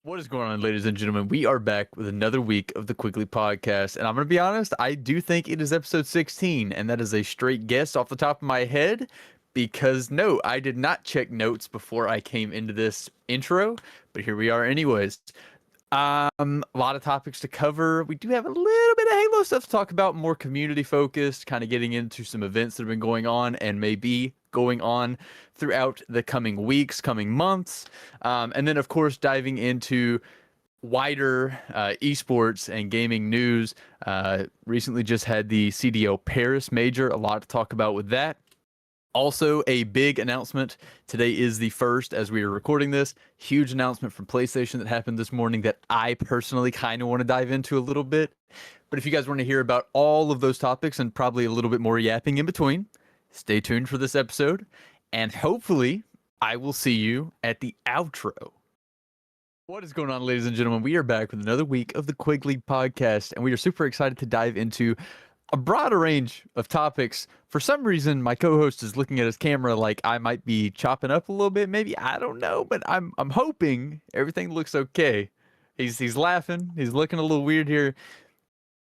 What is going on, ladies and gentlemen? We are back with another week of the Quigley Podcast. And I'm going to be honest, I do think it is episode 16, and that is a straight guess off the top of my head because no, I did not check notes before I came into this intro, but here we are anyways. A lot of topics to cover. We do have a little bit of Halo stuff to talk about, more community focused, kind of getting into some events that have been going on and maybe going on throughout the coming weeks, coming months. And then, of course, diving into wider esports and gaming news. Recently just had the CDL Paris Major, a lot to talk about with that. Also, a big announcement. Today is the first as we are recording this. Huge announcement from PlayStation that happened this morning that I personally kind of want to dive into a little bit. But if you guys want to hear about all of those topics and probably a little bit more yapping in between, stay tuned for this episode. And hopefully, I will see you at the outro. What is going on, ladies and gentlemen? We are back with another week of the Quigley Podcast, and we are super excited to dive into a broader range of topics. For some reason, my co-host is looking at his camera like I might be chopping up a little bit. Maybe, I don't know, but I'm hoping everything looks okay. He's laughing. He's looking a little weird here.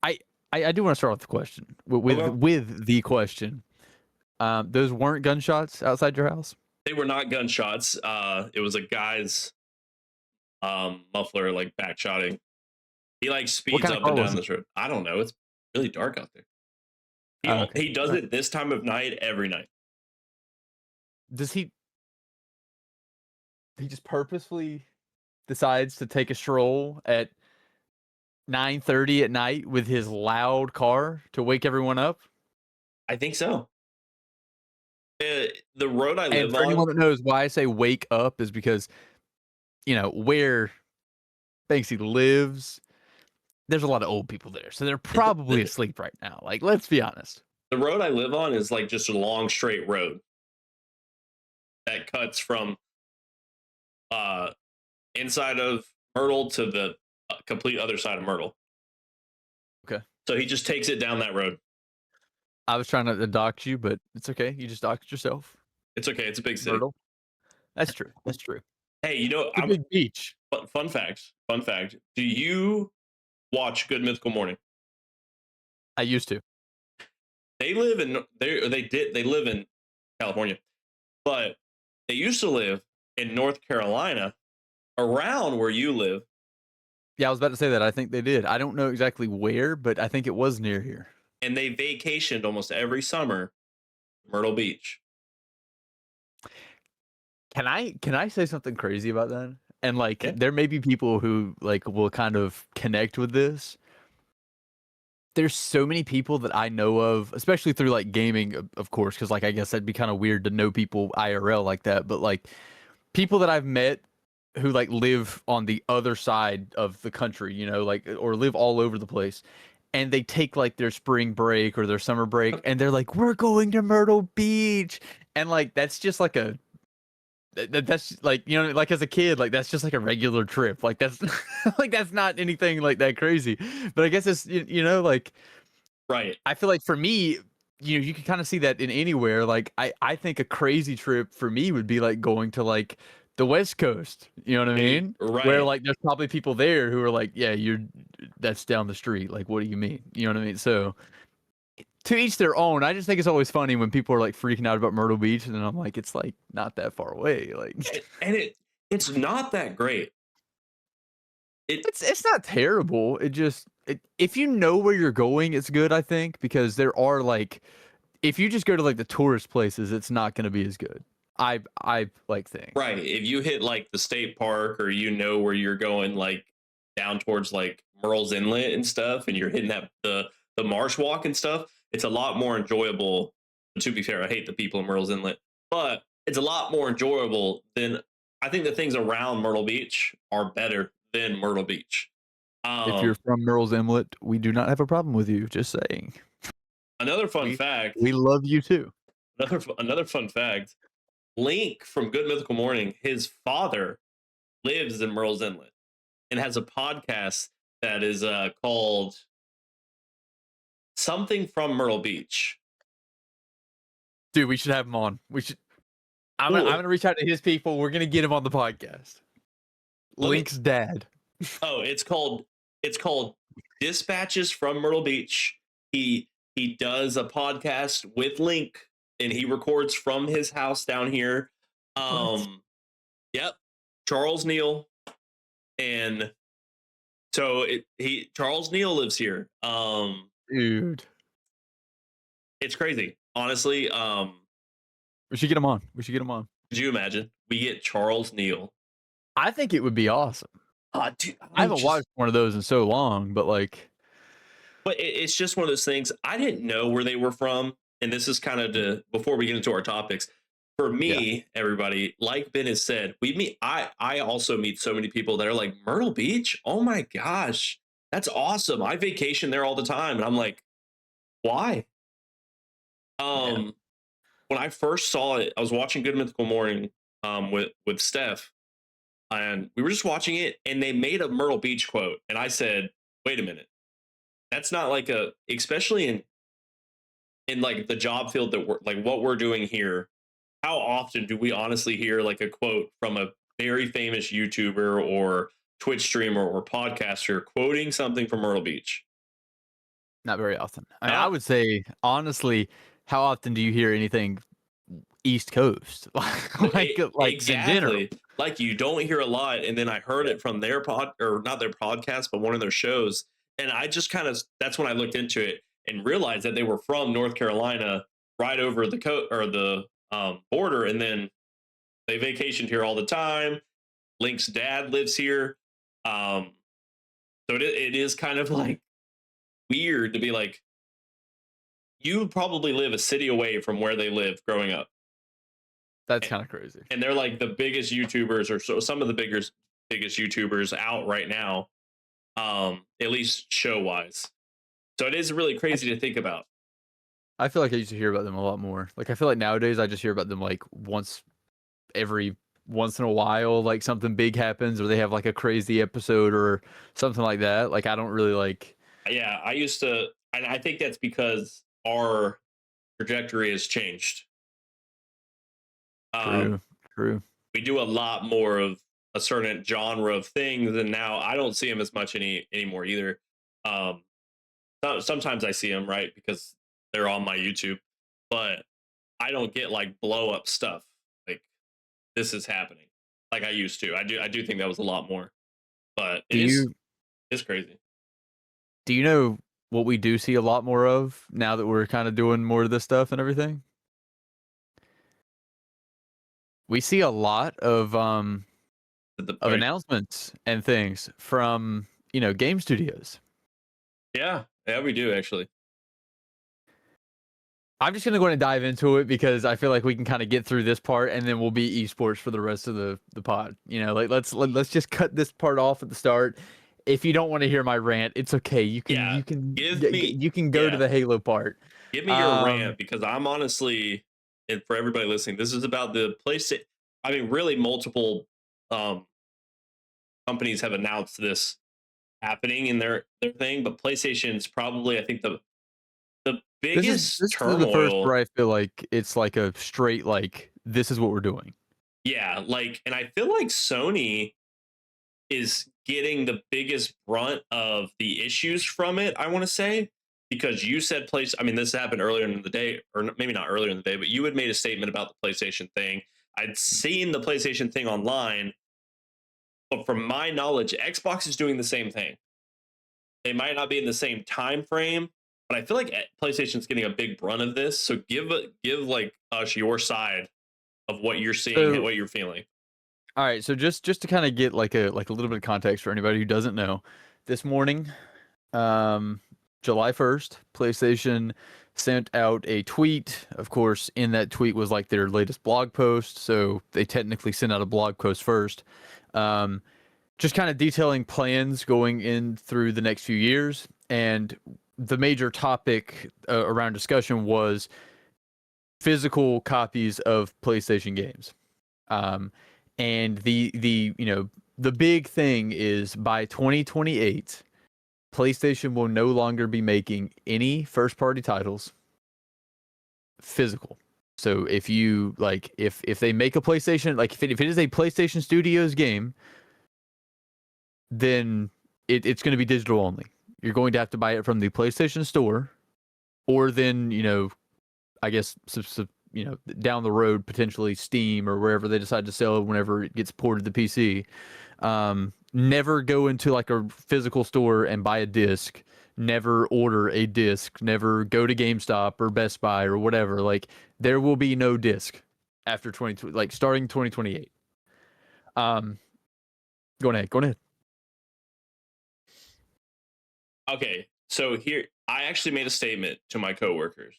I do want to start with the question. With the question. Those weren't gunshots outside your house? They were not gunshots. It was a guy's muffler like backshotting. He like speeds up and down this road. I don't know. It's really dark out there. He does it this time of night every night. Does he just purposefully decides to take a stroll at 9:30 at night with his loud car to wake everyone up? I think so. The road I live on. And for anyone that knows why I say wake up is because, you know, where Banksy lives, there's a lot of old people there. So they're probably asleep right now. Like, let's be honest. The road I live on is like just a long straight road that cuts from inside of Myrtle to the complete other side of Myrtle. Okay. So he just takes it down that road. I was trying to dox you, but it's okay. You just doxed yourself. It's okay. It's a big city. Myrtle. That's true. That's true. Hey, you know, it's a big beach. Fun fact. Do you watch Good Mythical Morning? I used to. They live in they live in California, but they used to live in North Carolina, around where you live. Yeah, I was about to say that. I think they did. I don't know exactly where, but I think it was near here. And they vacationed almost every summer, Myrtle Beach. Can I say something crazy about that? And like, there may be people who like will kind of connect with this. There's so many people that I know of, especially through like gaming, of course, because like I guess that'd be kind of weird to know people IRL like that. But like people that I've met who like live on the other side of the country, you know, like or live all over the place, and they take like their spring break or their summer break, and they're like, "We're going to Myrtle Beach," and like that's just like that's like, you know, like as a kid, like that's just like a regular trip. Like that's like that's not anything like that crazy. But I guess it's you know, like, right. I feel like for me, you know, you can kind of see that in anywhere. Like I think a crazy trip for me would be like going to like the West Coast. You know what I mean? Right. Where like there's probably people there who are like, yeah, that's down the street. Like, what do you mean? You know what I mean? So to each their own. I just think it's always funny when people are like freaking out about Myrtle Beach, and then I'm like, it's like not that far away. Like, and it's not that great. It's not terrible. It just if you know where you're going, it's good. I think because there are like, if you just go to like the tourist places, it's not going to be as good. I like think. Right. If you hit like the state park, or you know where you're going, like down towards like Merle's Inlet and stuff, and you're hitting that the marsh walk and stuff, it's a lot more enjoyable. To be fair, I hate the people in Merle's Inlet, but it's a lot more enjoyable than, I think the things around Myrtle Beach are better than Myrtle Beach. If you're from Merle's Inlet, we do not have a problem with you. Just saying. Another fun fact. We love you too. Another fun fact. Link from Good Mythical Morning, his father lives in Merle's Inlet and has a podcast that is called something from Myrtle Beach. Dude, we should have him on. We should. I'm gonna reach out to his people. We're gonna get him on the podcast. Link's dad. Oh, it's called Dispatches from Myrtle Beach. He does a podcast with Link, and he records from his house down here. What? Yep, Charles Neal, and so Charles Neal lives here. Dude. It's crazy, honestly. We should get him on. We should get him on. Could you imagine we get Charles Neal? I think it would be awesome. Dude, I haven't watched one of those in so long, but like, but it's just one of those things. I didn't know where they were from, and this is kind of before we get into our topics. For me, everybody, like Ben has said, we meet. I also meet so many people that are like Myrtle Beach. Oh my gosh, that's awesome! I vacation there all the time, and I'm like, why? Yeah. When I first saw it, I was watching Good Mythical Morning with Steph, and we were just watching it, and they made a Myrtle Beach quote, and I said, wait a minute, that's not like especially in like the job field that we're like what we're doing here. How often do we honestly hear like a quote from a very famous YouTuber or Twitch streamer or podcaster quoting something from Myrtle Beach? Not very often. I Not would say, honestly, how often do you hear anything East Coast? Like in general. exactly. Like you don't hear a lot, and then I heard it from their pod or not their podcast, but one of their shows, and I just kind of that's when I looked into it and realized that they were from North Carolina, right over the border, and then they vacationed here all the time. Link's dad lives here, um, so it is kind of like weird to be like you probably live a city away from where they live growing up. That's kind of crazy. And they're like the biggest YouTubers, or so some of the biggest YouTubers out right now, at least show wise. So it is really crazy to think about. I feel like I used to hear about them a lot more. Like I feel like nowadays I just hear about them like every once in a while, like something big happens or they have like a crazy episode or something like that. Like I don't really like. Yeah, I used to, and I think that's because our trajectory has changed. True, true. We do a lot more of a certain genre of things, and now I don't see them as much anymore either. Um, sometimes I see them, right, because they're on my YouTube, but I don't get like blow up stuff like this is happening like I used to. I do think that was a lot more, but Do you it's crazy. do you know what we do see a lot more of now that we're kind of doing more of this stuff and everything? We see a lot of announcements and things from, game studios. Yeah, we do actually. I'm just gonna go ahead and dive into it because I feel like we can kind of get through this part and then we'll be esports for the rest of the pod. Like let's just cut this part off at the start. If you don't want to hear my rant, it's okay. You can you can go to the Halo part. Give me your rant, because I'm honestly, and for everybody listening, this is about the PlayStation. I mean, really, multiple companies have announced this happening in their thing, but PlayStation's probably, I think, the biggest This turmoil. is the first where I feel like it's like a straight like this is what we're doing. Yeah, like, and I feel like Sony is getting the biggest brunt of the issues from it, I want to say, because you said I mean, this happened earlier in the day, or maybe not earlier in the day, but you had made a statement about the PlayStation thing. I'd seen the PlayStation thing online, but from my knowledge, Xbox is doing the same thing. They might not be in the same time frame, but I feel like PlayStation's getting a big brunt of this. So give like us your side of what you're seeing and what you're feeling. All right, so just to kind of get like a little bit of context for anybody who doesn't know, this morning, July 1st, PlayStation sent out a tweet. Of course, in that tweet was like their latest blog post, so they technically sent out a blog post first. Just kind of detailing plans going in through the next few years, and the major topic around discussion was physical copies of PlayStation games. And the big thing is by 2028, PlayStation will no longer be making any first-party titles physical. So if you if they make a PlayStation, like if it is a PlayStation Studios game, then it's going to be digital only. You're going to have to buy it from the PlayStation Store, or then, I guess, down the road, potentially Steam or wherever they decide to sell it whenever it gets ported to PC. Never go into like a physical store and buy a disc. Never order a disc. Never go to GameStop or Best Buy or whatever. Like, there will be no disc after starting 2028. Go ahead. Okay, so here I actually made a statement to my coworkers,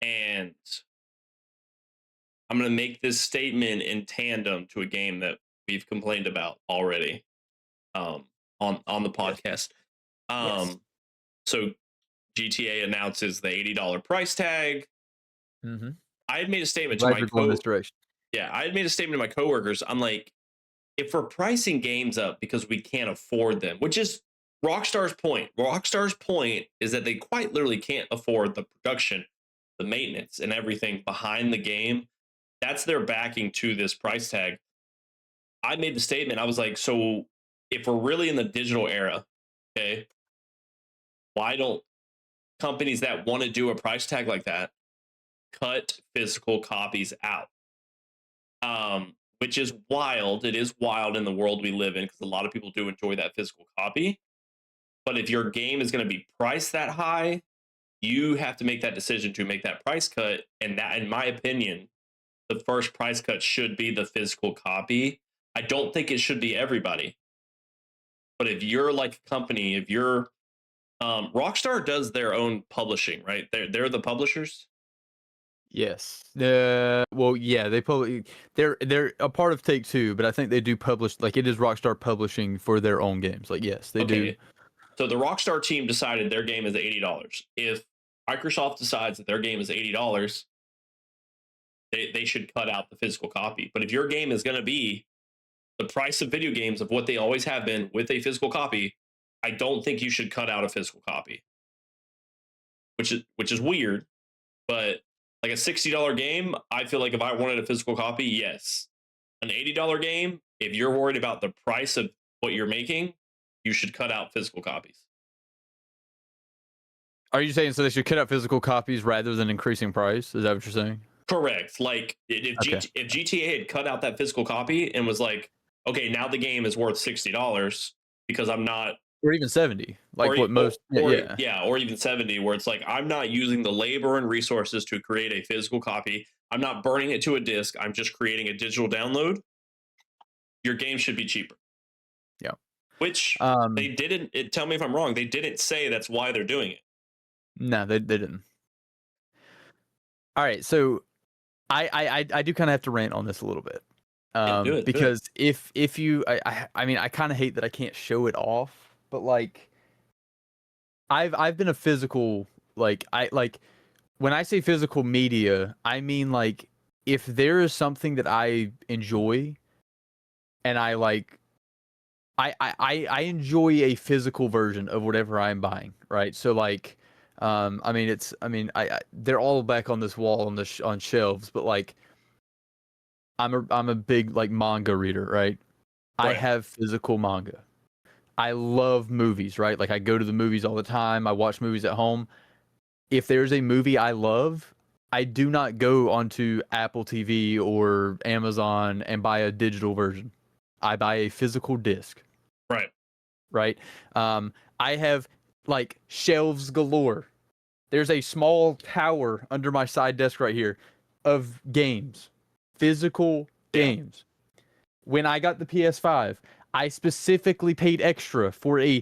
and I'm going to make this statement in tandem to a game that we've complained about already, on the podcast. Yes. So GTA announces the $80 price tag. Mm-hmm. I had made a statement to Glad my you're going this direction. I had made a statement to my coworkers. I'm like, if we're pricing games up because we can't afford them, which is Rockstar's point. Rockstar's point is that they quite literally can't afford the production, the maintenance, and everything behind the game. That's their backing to this price tag. I made the statement. I was like, so if we're really in the digital era, okay, why don't companies that want to do a price tag like that cut physical copies out? Which is wild. It is wild in the world we live in because a lot of people do enjoy that physical copy. But if your game is going to be priced that high, you have to make that decision to make that price cut. And that, in my opinion, the first price cut should be the physical copy. I don't think it should be everybody. But if you're like a company, if you're Rockstar does their own publishing, right? They're the publishers. Yes. Well, yeah, they're a part of Take-Two, but I think they do publish, like, it is Rockstar Publishing for their own games. Like, yes, they do. So the Rockstar team decided their game is $80. If Microsoft decides that their game is $80, they should cut out the physical copy. But if your game is going to be the price of video games of what they always have been with a physical copy, I don't think you should cut out a physical copy. Which is weird, but like a $60 game, I feel like if I wanted a physical copy, yes. An $80 game, if you're worried about the price of what you're making, you should cut out physical copies. Are you saying so they should cut out physical copies rather than increasing price? Is that what you're saying? Correct. Like if GTA had cut out that physical copy and was like, okay, now the game is worth $60 because I'm not, or even 70, like what most, or even 70, where it's like I'm not using the labor and resources to create a physical copy. I'm not burning it to a disc. I'm just creating a digital download. Your game should be cheaper. Yeah. Which they didn't. Tell me if I'm wrong. They didn't say that's why they're doing it. No, they didn't. All right, so I do kind of have to rant on this a little bit, Do it. because if you, I mean, I kind of hate that I can't show it off, but like, I've been a physical, like, when I say physical media, I mean, like, if there is something that I enjoy, and I like, I enjoy a physical version of whatever I'm buying, right? So like, I mean, they're all back on this wall on shelves, but like, I'm a big like manga reader, right? I have physical manga. I love movies, right? Like, I go to the movies all the time. I watch movies at home. If there's a movie I love, I do not go onto Apple TV or Amazon and buy a digital version. I buy a physical disc. Right. I have like shelves galore. There's a small tower under my side desk right here of games, physical games. When I got the PS5, I specifically paid extra for now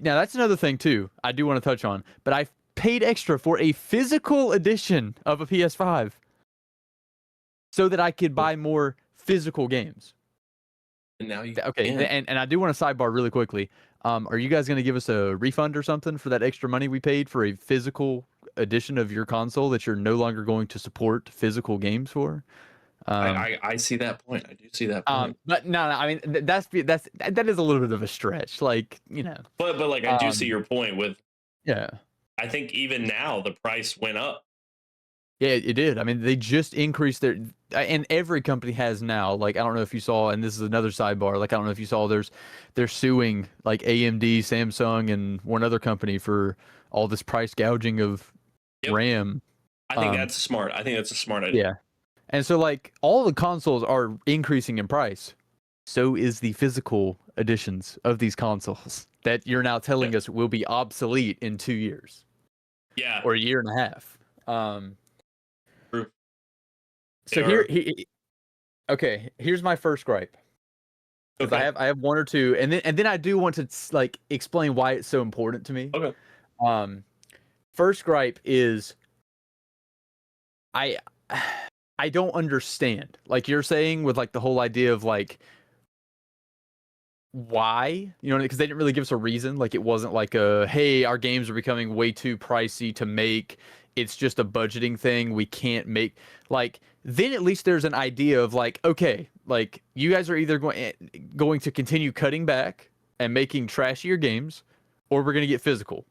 that's another thing too I do want to touch on, but I paid extra for a physical edition of a PS5 so that I could buy more physical games. And now you and I do want to sidebar really quickly. Are you guys going to give us a refund or something for that extra money we paid for a physical edition of your console that you're no longer going to support physical games for? I see that point. I do see that point. But no, I mean that is a little bit of a stretch, like, But like I do see your point with. Yeah. I think even now the price went up. Yeah, it did. I mean, they just increased their, and every company has now. Like, I don't know if you saw, and this is another sidebar. Like, I don't know if you saw, they're suing like AMD, Samsung, and one other company for all this price gouging of Yep. RAM. I think that's smart. I think that's a smart idea. Yeah, and so like all the consoles are increasing in price. So is the physical editions of these consoles that you're now telling us will be obsolete in 2 years. Yeah. Or a year and a half. True. So okay, here's my first gripe. Because Okay. I have one or two, and then I do want to like explain why it's so important to me. Okay. First gripe is I I don't understand. Like you're saying with like the whole idea of like why, you know, because they didn't really give us a reason. Like it wasn't like a, hey, our games are becoming way too pricey to make. It's just a budgeting thing. We can't make, like, then at least there's an idea of like, okay, like you guys are either going to continue cutting back and making trashier games, or we're going to get physical.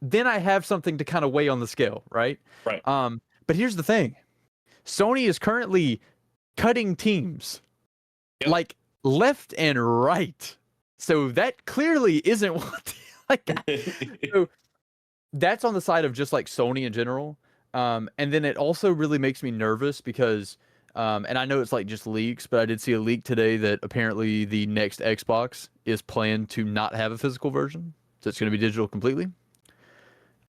Then I have something to kind of weigh on the scale, right? Right. But here's the thing. Sony is currently cutting teams. Yep. Like left and right. So that clearly isn't what like so that's on the side of just like Sony in general. And then it also really makes me nervous because and I know it's like just leaks, but I did see a leak today that apparently the next Xbox is planned to not have a physical version. So it's going to be digital completely.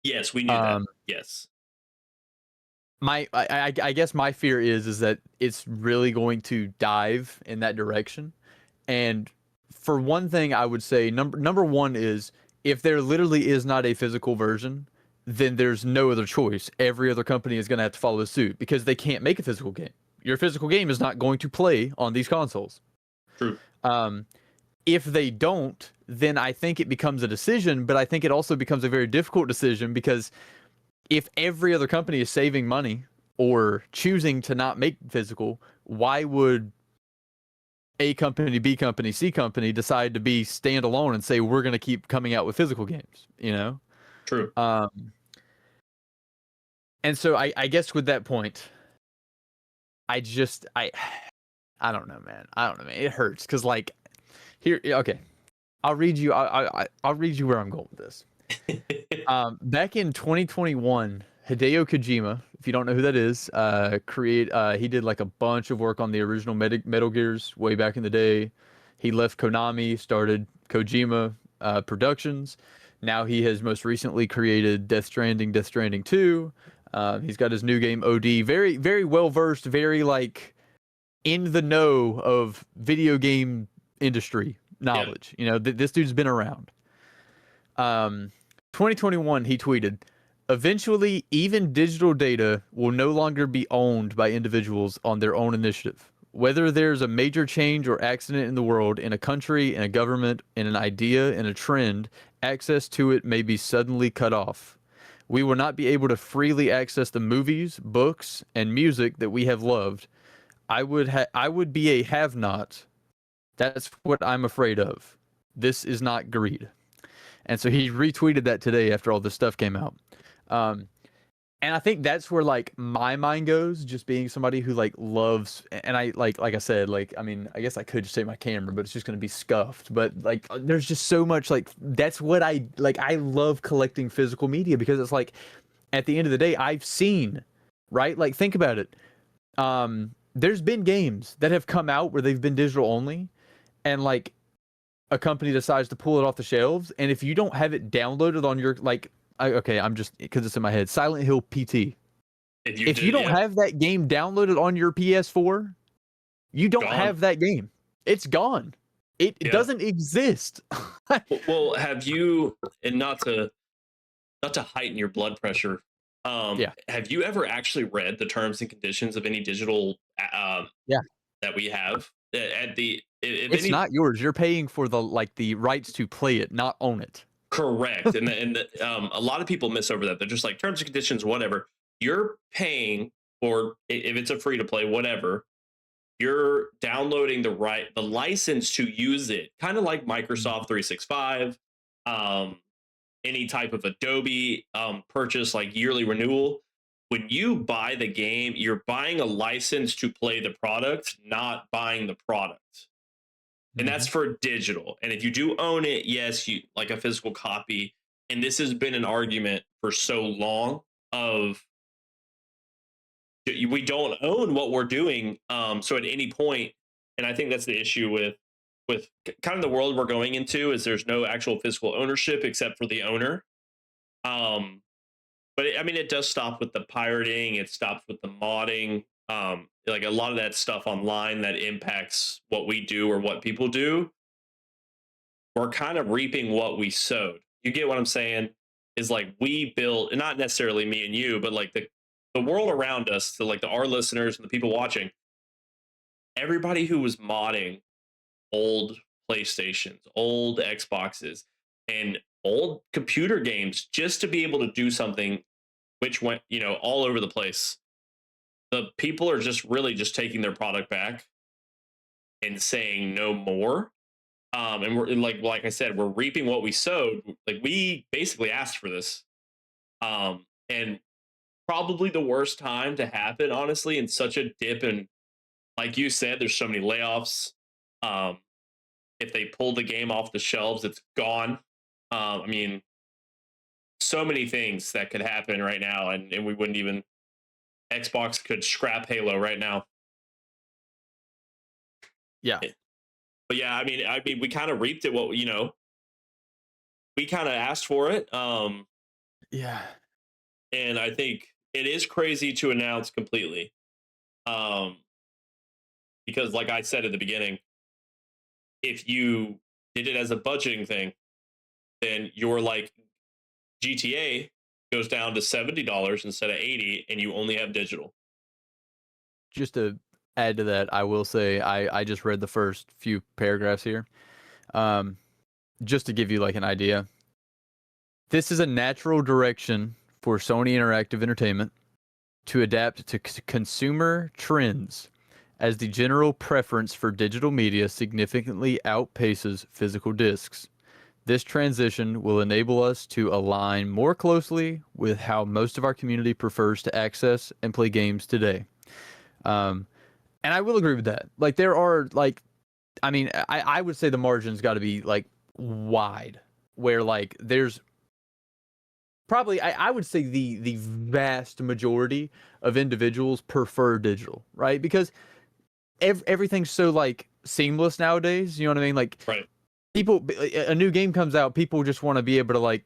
Yes, we knew that. Yes. I guess my fear is that it's really going to dive in that direction. And for one thing, I would say number one is if there literally is not a physical version, then there's no other choice. Every other company is going to have to follow suit because they can't make a physical game. Your physical game is not going to play on these consoles. True. If they don't, then I think it becomes a decision, but I think it also becomes a very difficult decision because if every other company is saving money or choosing to not make physical, why would A company, B company, C company decide to be standalone and say we're going to keep coming out with physical games? You know. True. And so I guess with that point, I don't know, man. I don't know, man. It hurts because like here, okay, I'll read you. I'll read you where I'm going with this. Back in 2021, Hideo Kojima, if you don't know who that is, he did like a bunch of work on the original Metal Gears way back in the day. He left Konami, started Kojima Productions. Now he has most recently created Death Stranding 2. He's got his new game OD. Very, very well versed, very like in the know of video game industry knowledge. Yeah. You know, this dude's been around. 2021, he tweeted, "Eventually, even digital data will no longer be owned by individuals on their own initiative. Whether there's a major change or accident in the world, in a country, in a government, in an idea, in a trend, access to it may be suddenly cut off. We will not be able to freely access the movies, books, and music that we have loved. I would be a have-not. That's what I'm afraid of. This is not greed." And so he retweeted that today after all this stuff came out. And I think that's where like my mind goes, just being somebody who like loves, and I like I said, like, I mean, I guess I could just take my camera, but it's just going to be scuffed. But like, there's just so much, like, that's what I like. I love collecting physical media because it's like, at the end of the day, I've seen, right? Like, think about it. There's been games that have come out where they've been digital only, and like, a company decides to pull it off the shelves, and if you don't have it downloaded on your like, I'm just because it's in my head, Silent Hill PT. If you don't have that game downloaded on your PS4, you don't have that game. It's gone. It doesn't exist. Well, have you, and not to heighten your blood pressure, have you ever actually read the terms and conditions of any digital that we have at the it's not yours. You're paying for the rights to play it, not own it. Correct. And a lot of people miss over that. They're just like terms and conditions, whatever. You're paying for, if it's a free to play, whatever, you're downloading the license to use it. Kind of like Microsoft 365, any type of Adobe purchase, like yearly renewal. when you buy the game, you're buying a license to play the product, not buying the product. And that's Mhm. for digital. And if you do own it, yes, you like a physical copy. And this has been an argument for so long of we don't own what we're doing. So at any point, and I think that's the issue with kind of the world we're going into is there's no actual physical ownership except for the owner. Um, but I mean, it does stop with the pirating. It stops with the modding. Like a lot of that stuff online that impacts what we do or what people do. We're kind of reaping what we sowed. You get what I'm saying? Is like we built, and not necessarily me and you, but like the world around us, so like our listeners and the people watching, everybody who was modding old PlayStations, old Xboxes, and old computer games just to be able to do something which went, all over the place. The people are just really just taking their product back and saying no more. And we're like I said, we're reaping what we sowed. Like we basically asked for this. And probably the worst time to happen, honestly, in such a dip. And like you said, there's so many layoffs. Um, if they pull the game off the shelves, it's gone. I mean, so many things that could happen right now, and we wouldn't even. Xbox could scrap Halo right now. Yeah. But yeah, I mean, we kind of reaped it. What we kind of asked for it. Yeah. And I think it is crazy to announce completely. Um, because like I said at the beginning, if you did it as a budgeting thing, then you're like GTA goes down to $70 instead of 80, and you only have digital. Just to add to that, I will say I just read the first few paragraphs here. Um, just to give you like an idea. This is a natural direction for Sony Interactive Entertainment to adapt to consumer trends as the general preference for digital media significantly outpaces physical discs. This transition will enable us to align more closely with how most of our community prefers to access and play games today. Um, and I will agree with that. Like there are like, I mean, I would say the margins got to be like wide, where like there's probably I would say the vast majority of individuals prefer digital, right? Because everything's so like seamless nowadays. You know what I mean? Like Right. people, a new game comes out, people just want to be able to like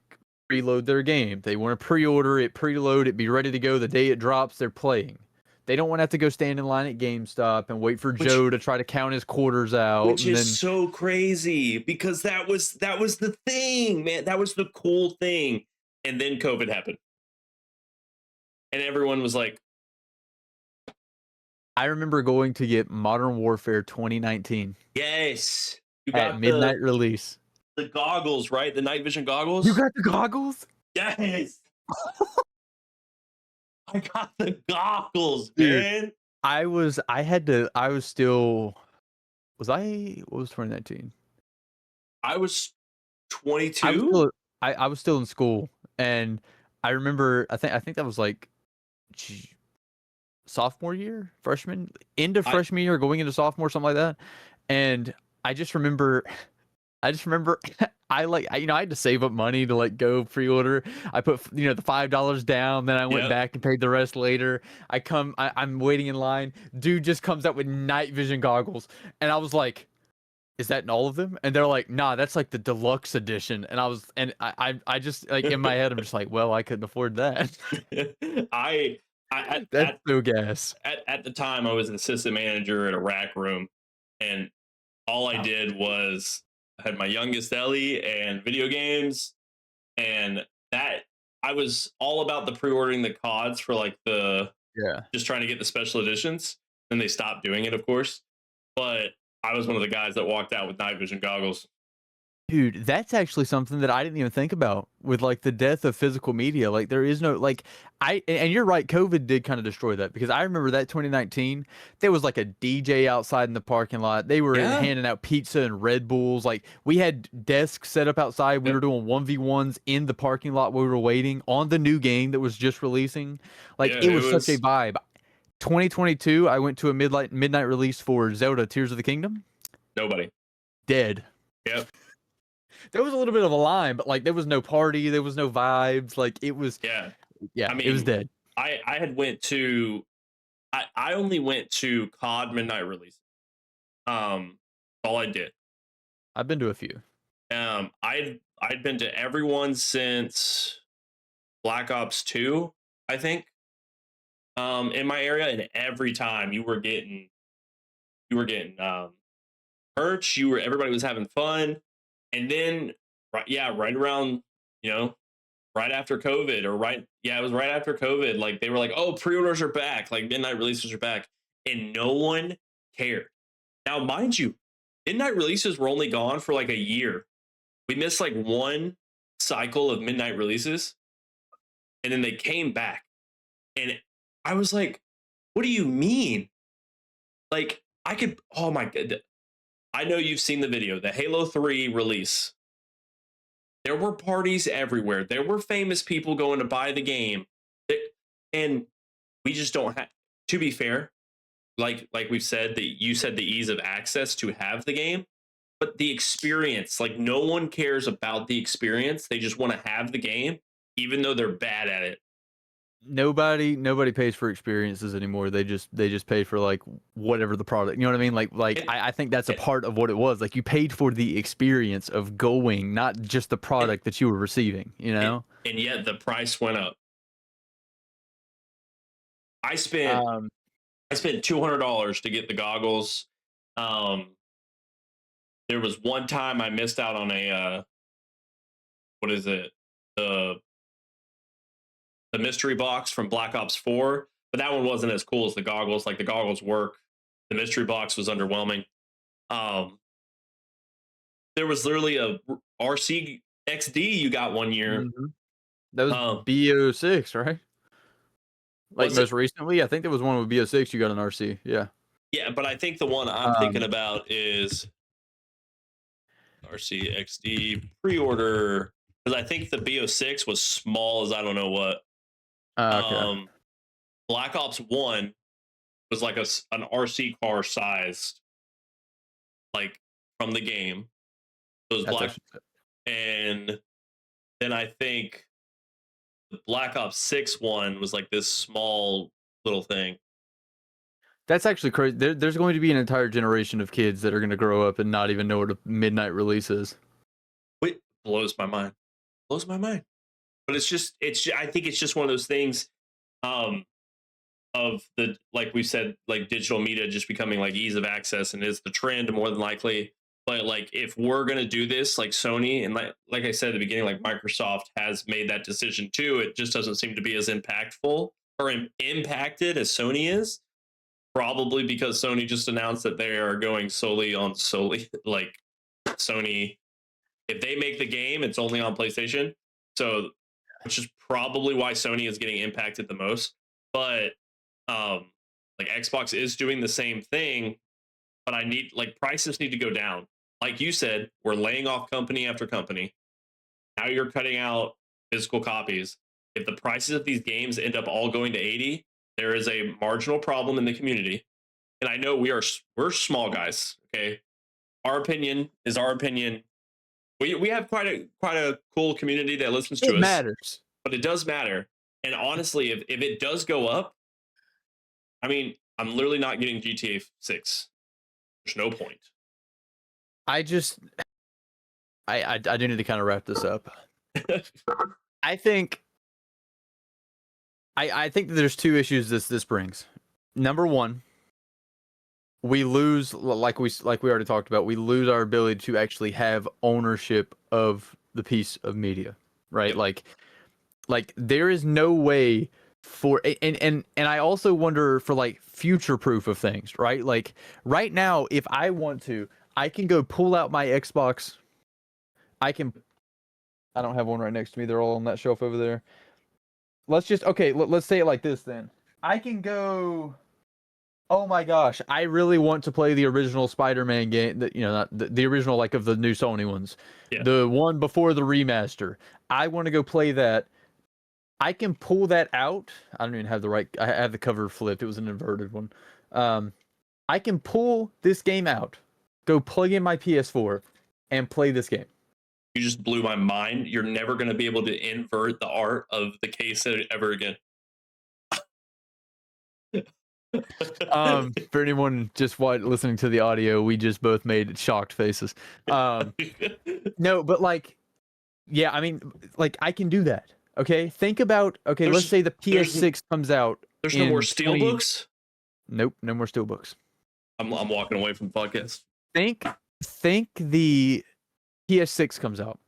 preload their game. They want to pre-order it, preload it, be ready to go the day it drops. They're playing. They don't want to have to go stand in line at GameStop and wait for Which Joe to try to count his quarters out, which and is then so crazy because that was the thing, man. That was the cool thing. And then COVID happened. And everyone was like, I remember going to get Modern Warfare 2019 yes, you at got the midnight release. the goggles, right? The night vision You goggles. got the goggles? Yes. I got the goggles, Dude, man. I was still, what was 2019? I was I was 22. still, I was still in school, and I remember, I think that was like g- sophomore year, freshman, end of I freshman year, going into sophomore, something like that. And I just remember, I just remember I had to save up money to like go pre-order. I put the $5 down, then I went Yep. back and paid the rest later. I'm waiting in line. Dude just comes out with night vision goggles, and I was like, "Is that in all of them?" And they're like, "Nah, that's like the deluxe edition." And I just like in my head, I'm just like, "Well, I couldn't afford that." I That's so gas. at the time I was an assistant manager at a rack room, and all I Oh, did was I had my youngest Ellie and video games, and that I was all about the pre-ordering the CODs for like the yeah. just trying to get the special editions. Then they stopped doing it, of course. But I was one of the guys that walked out with night vision goggles. Dude, that's actually something that I didn't even think about with like the death of physical media. Like there is no like and you're right, COVID did kind of destroy that because I remember that 2019, there was like a DJ outside in the parking lot. They were Yeah. handing out pizza and Red Bulls. Like we had desks set up outside. We Yep. were doing 1v1s in the parking lot while we were waiting on the new game that was just releasing. Like Yeah, it it was such a was. vibe. 2022, I went to a midnight release for Zelda Tears of the Kingdom. Nobody. Dead. Yep. There was a little bit of a line, but like there was no party, there was no vibes. Like it was, Yeah. yeah, I it was mean, dead. I had went to I only went to COD midnight release. All I did. I've been to a few. I'd been to everyone since Black Ops 2, I think. In my area, and every time you were getting merch, everybody was having fun. And then right around, you know, right after COVID, it was right after COVID. Like they were like, oh, pre-orders are back, like midnight releases are back, and no one cared. Now, mind you, midnight releases were only gone for like a year. We missed like one cycle of midnight releases, and then they came back. And I was like, what do you mean? Like, oh my God. I know you've seen the video, the Halo 3 release. There were parties everywhere. There were famous people going to buy the game. And we just don't have, to be fair, like we've said, that you said the ease of access to have the game, but the experience, like no one cares about the experience. They just want to have the game, even though they're bad at it. Nobody pays for experiences anymore. They just pay for like whatever the product. You know what I mean? Like And, I think that's a and, part of what it was. Like you paid for the experience of going, not just the and, product that you were receiving. You and know? and yet the price went up. I spent Um, I spent $200 to get the goggles. Um, there was one time I missed out on a what is it, the the mystery box from Black Ops 4, but that one wasn't as cool as the goggles. Like the goggles work. The mystery box was underwhelming. Um, there was literally a RC XD you got one year. mhm. That was Um, BO6, right? Like was most it? recently, I think there was one with BO6. You got an RC. Yeah. Yeah, but I think the one I'm thinking Um. about is RC XD pre-order, because I think the BO6 was small as I don't know what. Okay. Um, Black Ops 1 was like an RC car sized, like from the game. It was That's black, actually and then I think the Black Ops 6 one was like this small little thing. That's actually crazy. There's going to be an entire generation of kids that are going to grow up and not even know what a midnight release is. Wait, blows my mind. Blows my mind. But I think it's just one of those things. Um, of the, like we said, like digital media just becoming like ease of access and is the trend more than likely. But like if we're gonna do this, like Sony and like I said at the beginning, like Microsoft has made that decision too. It just doesn't seem to be as impactful or impacted as Sony is. Probably because Sony just announced that they are going solely like Sony. If they make the game, it's only on PlayStation. So, which is probably why Sony is getting impacted the most. But like Xbox is doing the same thing, but prices need to go down. Like you said, we're laying off company after company. Now you're cutting out physical copies. If the prices of these games end up all going to 80, there is a marginal problem in the community. And I know we're small guys, okay? Our opinion is our opinion. We have quite a cool community that listens It to us, matters. but it does matter. And honestly, if it does go up, I mean, I'm literally not getting GTA 6. There's no point. I just I do need to kind of wrap this up. I think I think that there's two issues this brings. Number one, we lose like we already talked about. We lose our ability to actually have ownership of the piece of media, right? Yep. Like there is no way for and I also wonder for like future proof of things, right? Like right now, if I want to, I can go pull out my Xbox I don't have one right next to me. They're all on that shelf over there. Let's say it like this then. I can go. Oh my gosh, I really want to play the original Spider-Man game. Not the original, like, of the new Sony ones. Yeah. The one before the remaster. I want to go play that. I can pull that out. I don't even have the right. I have the cover flipped. It was an inverted one. I can pull this game out, go plug in my PS4, and play this game. You just blew my mind. You're never going to be able to invert the art of the case ever again. For anyone just listening to the audio, we just both made shocked faces. No, but like, yeah, I mean, like, I can do that. Okay, think about. Okay, let's say the PS6 comes out. There's no more steelbooks. Nope, no more steelbooks. I'm walking away from podcasts. Think the PS6 comes out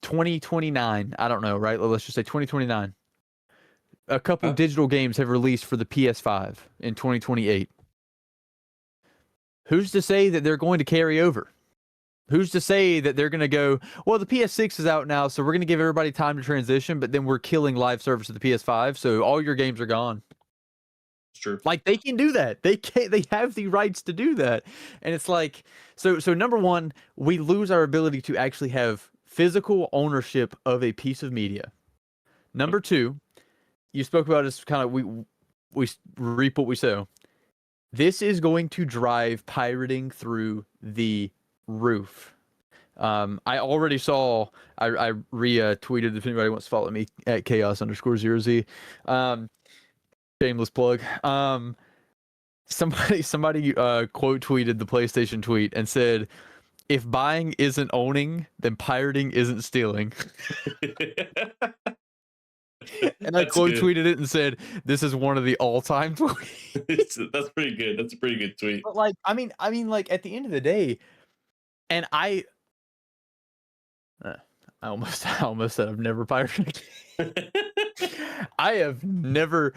2029. I don't know, right? Let's just say 2029. A couple digital games have released for the PS5 in 2028. Who's to say that they're going to carry over? Who's to say that they're going to go, well, the PS6 is out now, so we're going to give everybody time to transition, but then we're killing live service of the PS5, so all your games are gone. It's true. Like, they can do that. They have the rights to do that. And it's like, so number one, we lose our ability to actually have physical ownership of a piece of media. Number two, you spoke about this kind of, we reap what we sow. This is going to drive pirating through the roof. I already saw, I retweeted, if anybody wants to follow me, at chaos_0z. Shameless plug. Somebody quote tweeted the PlayStation tweet and said, "If buying isn't owning, then pirating isn't stealing." And I quote tweeted it and said, "This is one of the all-time tweets." That's pretty good. That's a pretty good tweet. But like, I mean, like, at the end of the day, and I almost said I've never pirated a game. I have never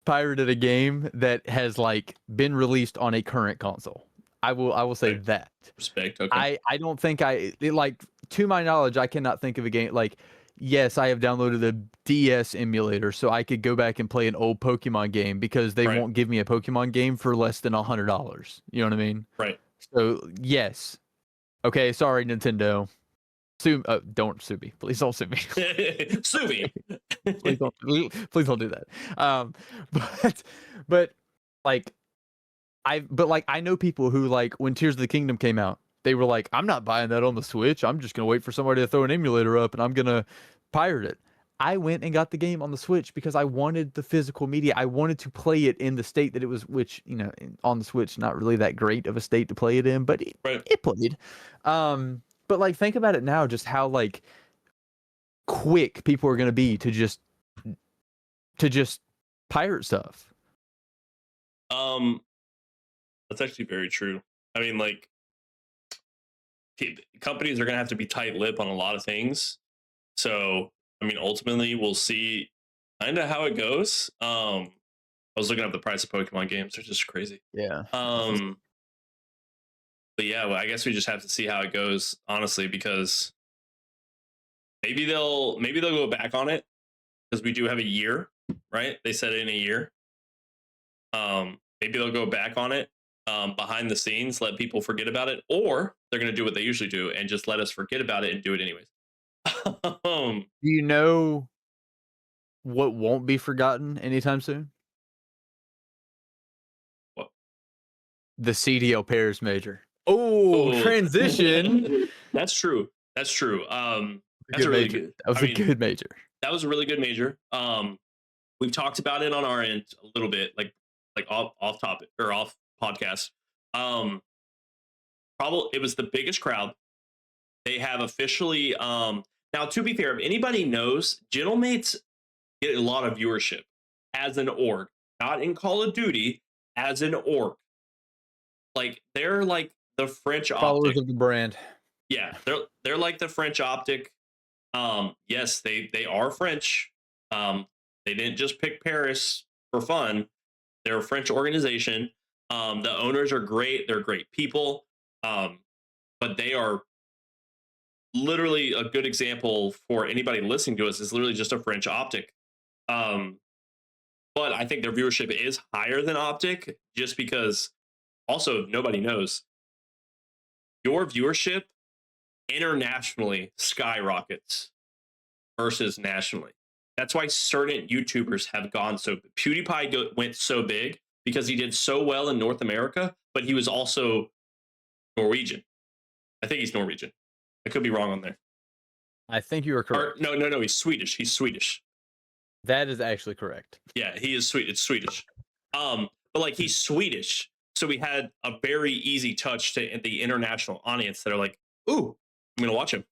pirated a game that has, like, been released on a current console. I will say that. Respect. Okay. I don't think like, to my knowledge, I cannot think of a game like. Yes, I have downloaded a DS emulator, so I could go back and play an old Pokemon game because they won't give me a Pokemon game for less than $100. You know what I mean? Right. So yes. Okay, sorry, Nintendo. Don't sue me. Please don't sue me. Sue me. please don't do that. But like, I know people who, like, when Tears of the Kingdom came out, they were like, I'm not buying that on the Switch. I'm just going to wait for somebody to throw an emulator up and I'm going to pirate it. I went and got the game on the Switch because I wanted the physical media. I wanted to play it in the state that it was, which, on the Switch, not really that great of a state to play it in, but it played. But like, think about it now, just how, like, quick people are going to be to just pirate stuff. That's actually very true. I mean, like, companies are going to have to be tight-lipped on a lot of things. So, I mean, ultimately, we'll see kind of how it goes. I was looking up the price of Pokemon games. They're just crazy. Yeah. But yeah, well, I guess we just have to see how it goes, honestly, because maybe they'll go back on it because we do have a year, right? They said it in a year. Maybe they'll go back on it. Behind the scenes, let people forget about it, or they're going to do what they usually do and just let us forget about it and do it anyways. Do you know what won't be forgotten anytime soon? What? The CDL Paris Major. Oh, transition. That's true. That's true. That's a really good. That was a good major. That was a really good major. We've talked about it on our end a little bit, like off topic or off podcast. Probably it was the biggest crowd. They have officially now, to be fair, if anybody knows, Gentlemates get a lot of viewership as an org, not in Call of Duty, as an org. Like, they're like the French followers Optic of the brand. Yeah, they're like the French Optic. Yes, they are French. They didn't just pick Paris for fun. They're a French organization. The owners are great. They're great people. But they are literally a good example for anybody listening to us is literally just a French Optic. Um, but I think their viewership is higher than Optic just because also nobody knows your viewership internationally skyrockets versus nationally. That's why certain YouTubers have gone so. Went so big because he did so well in North America, but he was also Norwegian. I think he's Norwegian. I could be wrong on there. I think you are Or correct. no, he's Swedish. He's Swedish. That is actually correct. Yeah, he is sweet. It's Swedish. But like he's Swedish, so we had a very easy touch to the international audience that are like, "Ooh, I'm gonna watch him."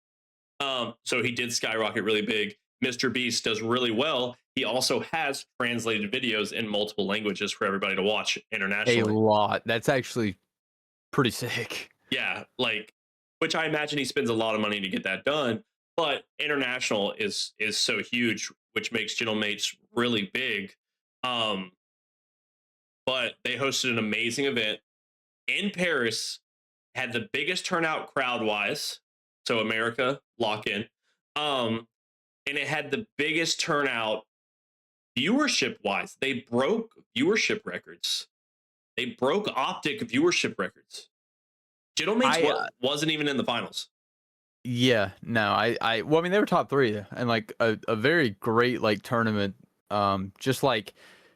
So he did skyrocket really big. Mr. Beast does really well. He also has translated videos in multiple languages for everybody to watch A internationally. lot. That's actually pretty sick. Yeah, like which I imagine he spends a lot of money to get that done. But international is so huge, which makes Gentlemates really big. Um, but they hosted an amazing event in Paris, had the biggest turnout crowd wise. So America, lock in. Um, and it had the biggest turnout viewership wise. They broke viewership records. They broke Optic viewership records. Gentlemates wasn't even in the finals. Yeah, no, well, I mean, they were top 3 and like a very great like tournament. Just like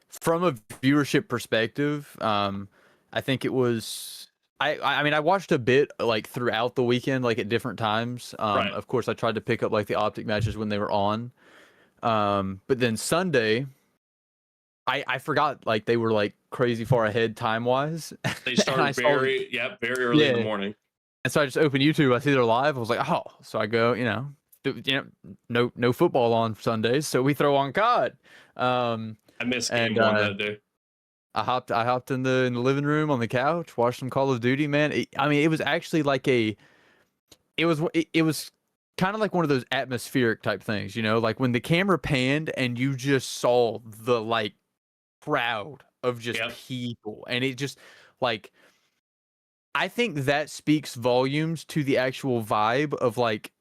from a viewership perspective, I think it was. I mean, I watched a bit like throughout the weekend, like at different times. Right. Of course, I tried to pick up like the Optic matches when they were on. But then Sunday, I forgot like they were like crazy far ahead time wise. They started very early in the morning. And so I just opened YouTube. I see they're live. I was like, oh. So I go, no football on Sundays, so we throw on COD. I missed game one that day. I hopped in the living room on the couch, watched some Call of Duty. Man, it was actually like it was kind of like one of those atmospheric type things, like when the camera panned and you just saw the like crowd of just people, and it just like. I think that speaks volumes to the actual vibe of like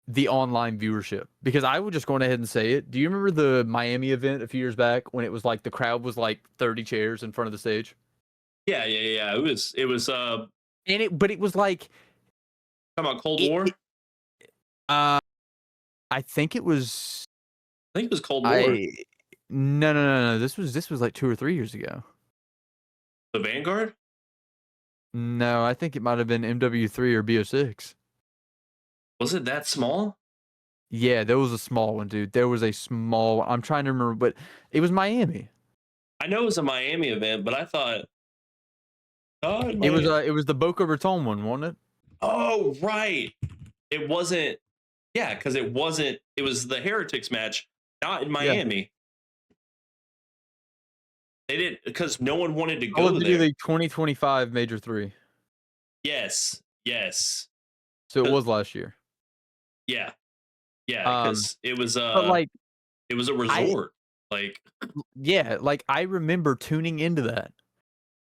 the online viewership, because I would just go ahead and say it. Do you remember the Miami event a few years back when it was like the crowd was like 30 chairs in front of the stage? Yeah. It was but it was like talking about Cold War? I think it was Cold War. No. This was like 2 or 3 years ago. The Vanguard? No, I think it might have been MW3 or BO6. Was it that small? Yeah, there was a small one, dude. There was a small one. I'm trying to remember, but it was Miami. I know it was a Miami event, but I thought it was the Boca Raton one, wasn't it? Oh, right. It wasn't. Yeah, because it wasn't. It was the Heretics match, not in Miami. Yeah. They didn't, because no one wanted to go there. The 2025 Major 3. Yes. So it was last year. Yeah, because it was like it was a resort. I remember tuning into that,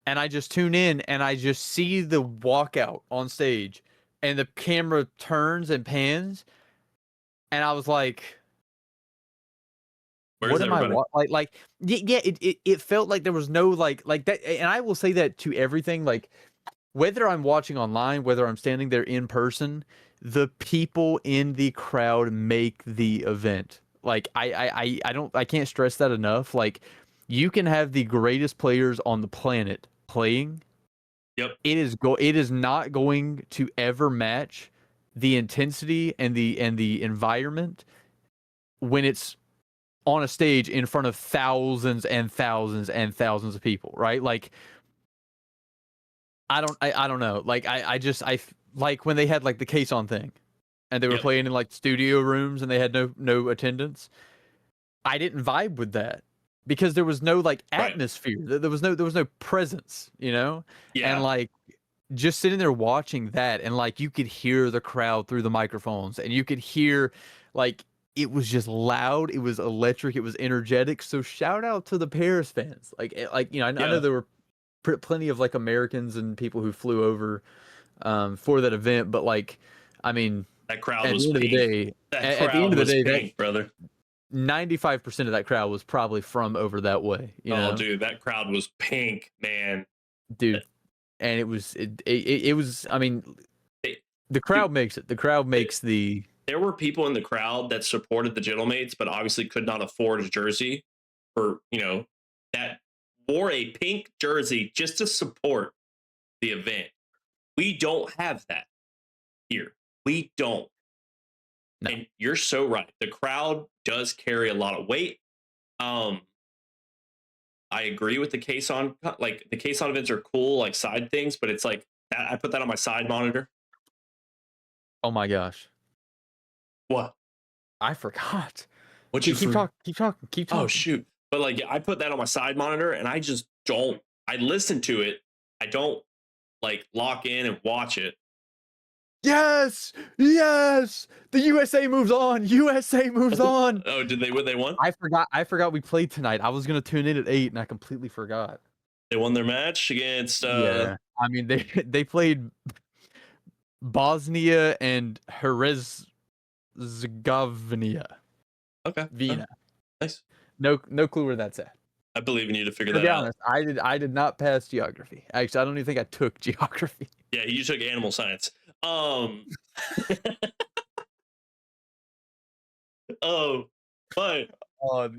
and I just tune in and I just see the walkout on stage, and the camera turns and pans, and I was like, "Where's everybody?" It felt like there was no like that, and I will say that to everything, like whether I'm watching online, whether I'm standing there in person, the people in the crowd make the event. Like I can't stress that enough. Like you can have the greatest players on the planet playing. Yep. It is not going to ever match the intensity and the environment when it's on a stage in front of thousands and thousands and thousands of people, right? Like I don't know. Like I like when they had like the case on thing and they were playing in like studio rooms and they had no attendance. I didn't vibe with that because there was no like atmosphere. Right. There was no presence, Yeah. And like just sitting there watching that, and like you could hear the crowd through the microphones, and you could hear like it was just loud, it was electric, it was energetic. So shout out to the Paris fans. I know there were plenty of like Americans and people who flew over for that event, but like I mean That crowd At was the end of the pink. day, That at the end crowd of the was day, pink, brother. 95% of that crowd was probably from over that way, you Oh, know, dude, that crowd was pink, man. dude. And it was. I mean, They, the dude, crowd makes it. The crowd makes the. there were people in the crowd that supported the Gentlemates, but obviously could not afford a jersey for, that wore a pink jersey just to support the event. We don't have that here. We don't. No. And you're so right. The crowd does carry a lot of weight. Um, I agree with the case on like the case on events are cool, like side things, but it's like that, I put that on my side monitor. Oh my gosh, What? I forgot. What you Keep for? talking. Keep talking. Keep Oh talking. shoot! But like I put that on my side monitor, and I just don't. I listen to it. I don't like lock in and watch it. Yes, yes. The USA moves on. USA moves on. Oh, did they win? They won. I forgot. I forgot we played tonight. I was gonna tune in at 8, and I completely forgot. They won their match against. Yeah. I mean, they played Bosnia and Herzegovina. Okay. Vina. Nice. No clue where that's at. I believe in you to figure To that be out. honest, I did not pass geography. Actually, I don't even think I took geography. Yeah, you took animal science. Oh, but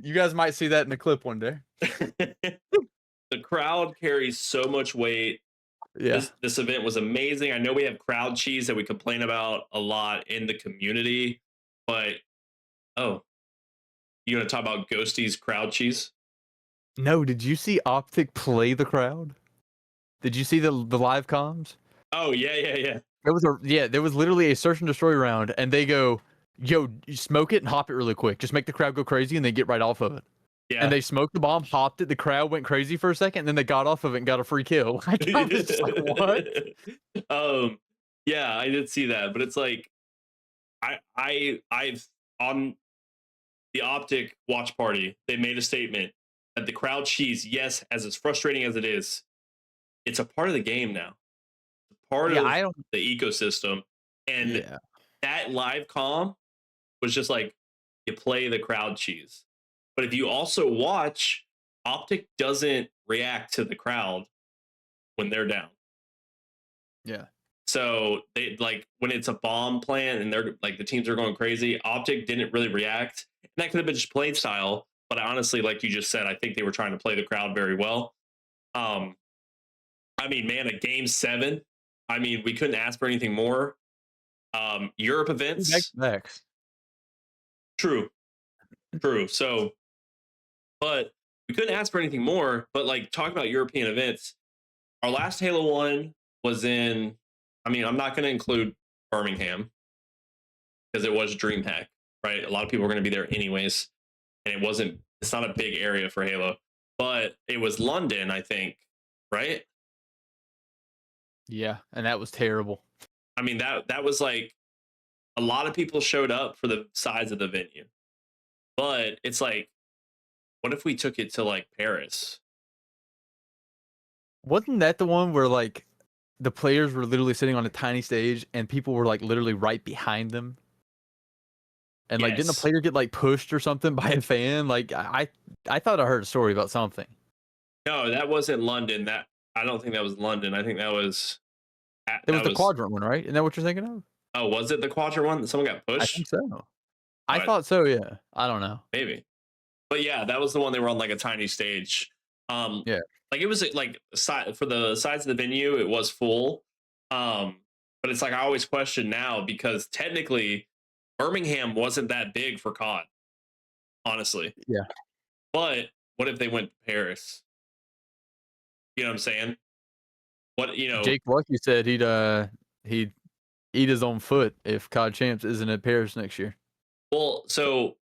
You guys might see that in the clip one day. the crowd carries so much weight. Yeah. This event was amazing. I know we have crowd cheese that we complain about a lot in the community, but you gonna talk about Ghosty's crowd cheese? No, did you see Optic play the crowd? Did you see the live comms? Oh yeah. There was literally a search and destroy round, and they go, "Yo, you smoke it and hop it really quick. Just make the crowd go crazy, and they get right off of it." Yeah. And they smoked the bomb, hopped it. The crowd went crazy for a second, and then they got off of it and got a free kill. Like, I was just like, what? Yeah, I did see that, but it's like I've on the Optic watch party, they made a statement that the crowd cheese, yes, as frustrating as it is, it's a part of the game now. It's a part Yeah, of I don't. the ecosystem. And Yeah, that live comm was just like you play the crowd cheese. But if you also watch, Optic doesn't react to the crowd when they're down. yeah. So they like when it's a bomb plant and they're like the teams are going crazy, Optic didn't really react. And that could have been just play style. But I honestly, like you just said, I think they were trying to play the crowd very well. I mean, man, a game 7. I mean, we couldn't ask for anything more. Europe events. Next. True. So, but we couldn't ask for anything more. But like talking about European events, our last Halo 1 was in, I mean, I'm not going to include Birmingham because it was DreamHack, right? A lot of people were going to be there anyways. And it's not a big area for Halo, but it was London, I think, right? Yeah, and that was terrible. I mean, that was like a lot of people showed up for the size of the venue. But it's like, what if we took it to like Paris? Wasn't that the one where like the players were literally sitting on a tiny stage and people were like literally right behind them? And like, didn't a Yes. player get like pushed or something by a fan? Like, I thought I heard a story about something. No, that wasn't London. I don't think that was London. I think that was It was the quadrant one, right? Isn't that what you're thinking of? Oh, was it the quadrant one that someone got I pushed? think so. I But thought so. Yeah. I don't know. maybe. But yeah, that was the one they were on like a tiny stage. Yeah. Like it was like for the size of the venue, it was full. But it's like I always question now because technically Birmingham wasn't that big for COD, honestly. Yeah. But what if they went to Paris? You know what I'm saying? What Jake Lucky said he'd eat his own foot if COD Champs isn't at Paris next year. Well, so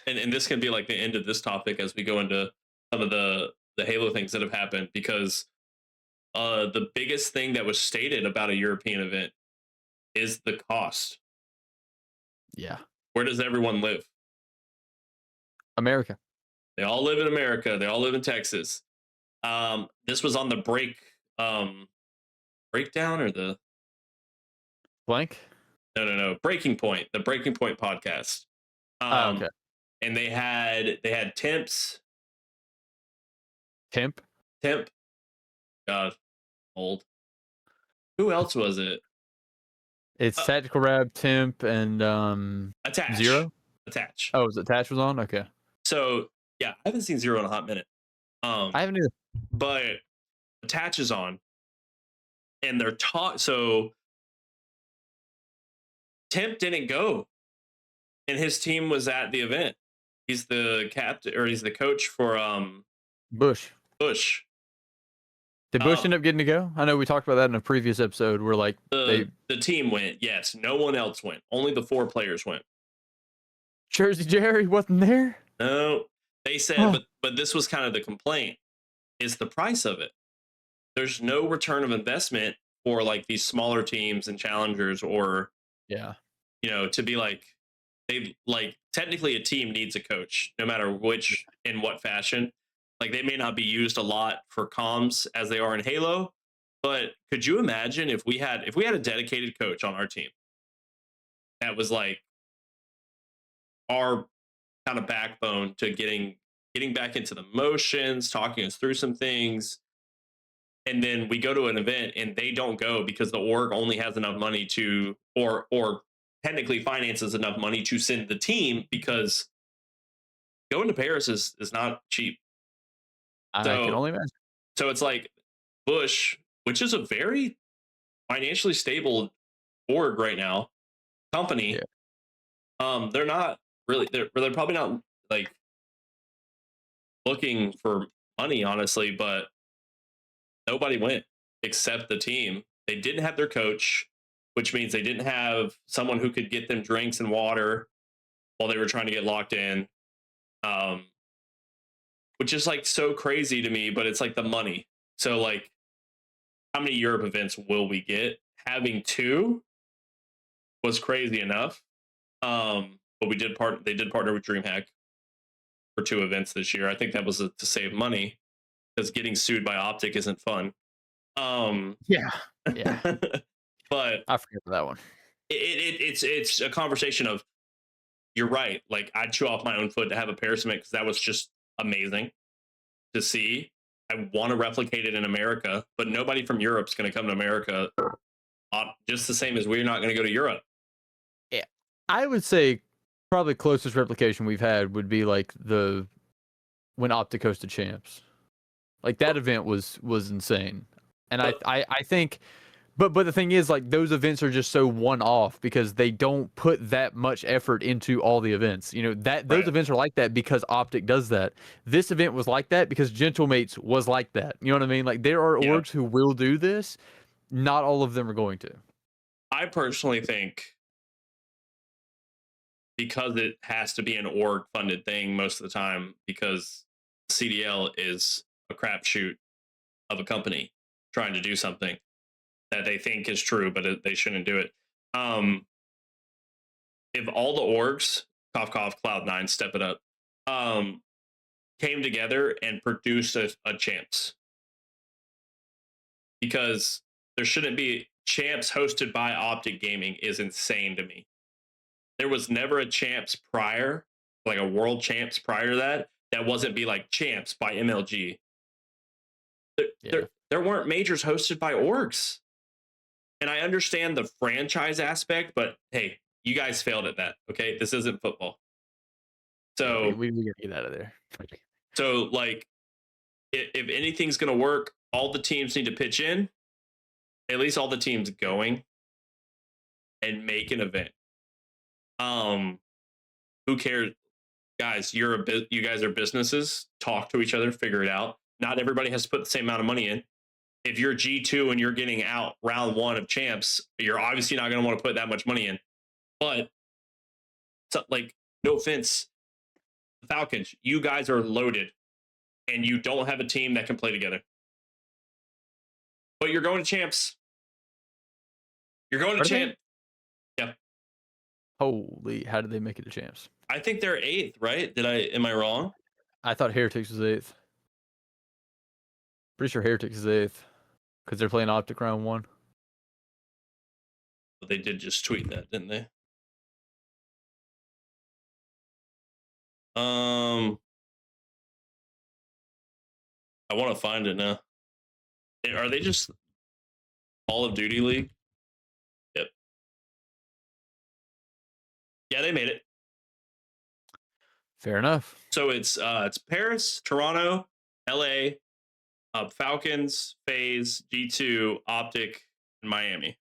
and this can be like the end of this topic as we go into some of the Halo things that have happened because the biggest thing that was stated about a European event is the cost. Yeah. Where does everyone live? America. They all live in America. They all live in Texas. This was on the breakdown or the Blank? No. Breaking Point, the Breaking Point podcast. Oh, okay. And they had Temp. Temp, God, old. Who else was it? It's Uh, Tactical Rab, Temp, and Attach, Zero. Attach. Oh, was it Tash was on? Okay. So yeah, I haven't seen Zero in a hot minute. I haven't either. But Attach is on, and they're taught. So Temp didn't go, and his team was at the event. He's the captain, or he's the coach for Bush. Bush. Did Bush end up getting to go? I know we talked about that in a previous episode where like The team went. Yes, no one else went. Only the 4 players went. Jersey Jerry wasn't there. No, they said, Oh. but this was kind of the complaint, is the price of it. There's no return of investment for like these smaller teams and challengers, or Yeah. to be like, they like, technically a team needs a coach, no matter which in what fashion. Like, they may not be used a lot for comms as they are in Halo, but could you imagine if we had a dedicated coach on our team that was like our kind of backbone to getting back into the motions, talking us through some things, and then we go to an event and they don't go because the org only has enough money to, or technically finances enough money to send the team, because going to Paris is not cheap. I can So only imagine. so it's like Bush, which is a very financially stable org right now, company. Yeah. They're not really, they're probably not like looking for money, honestly, but nobody went except the team. They didn't have their coach, which means they didn't have someone who could get them drinks and water while they were trying to get locked in. Um, which is like so crazy to me, but it's like the money. So like, how many Europe events will we get? Having 2 was crazy enough. But they did partner with DreamHack for 2 events this year. I think that was to save money, because getting sued by Optic isn't fun. Yeah. Yeah. But I forget that one. it's a conversation of, you're right. Like, I'd chew off my own foot to have a Paris event, because that was just amazing to see. I want to replicate it in America, but nobody from Europe's going to come to America. Just the same as we're not going to go to Europe. Yeah. I would say probably closest replication we've had would be like when Optic hosted Champs. Like that event was insane. And I think but the thing is, like, those events are just so one off because they don't put that much effort into all the events. Those events are like that because Optic does that. This event was like that because Gentlemates was like that. You know what I mean? Like, there are orgs who will do this. Not all of them are going to. I personally think, because it has to be an org funded thing most of the time, because CDL is a crapshoot of a company trying to do something that they think is true, but they shouldn't do it. If all the orgs, cough cough, Cloud9, step it up, came together and produced a champs, because there shouldn't be champs hosted by Optic Gaming, is insane to me. There was never a champs prior, like a world champs prior to that wasn't be like champs by MLG. There weren't majors hosted by orgs. And I understand the franchise aspect, but hey, you guys failed at that. Okay, this isn't football. So we gotta get out of there. So like, if anything's gonna work, all the teams need to pitch in. At least all the teams going and make an event. Who cares, guys? You guys are businesses. Talk to each other. Figure it out. Not everybody has to put the same amount of money in. If you're G2 and you're getting out round 1 of champs, you're obviously not going to want to put that much money in. But, like, no offense, the Falcons, you guys are loaded and you don't have a team that can play together. But you're going to champs. You're going to champ. Yeah. Holy, how did they make it to champs? I think they're 8th, right? Am I wrong? I thought Heretics was 8th. Pretty sure Heretics is 8th because they're playing Optic round 1. But they did just tweet that, didn't they? I want to find it now. Are they just Call of Duty League? Yep. Yeah, they made it. Fair enough. So it's Paris, Toronto, LA, Falcons, FaZe, G2, Optic, and Miami.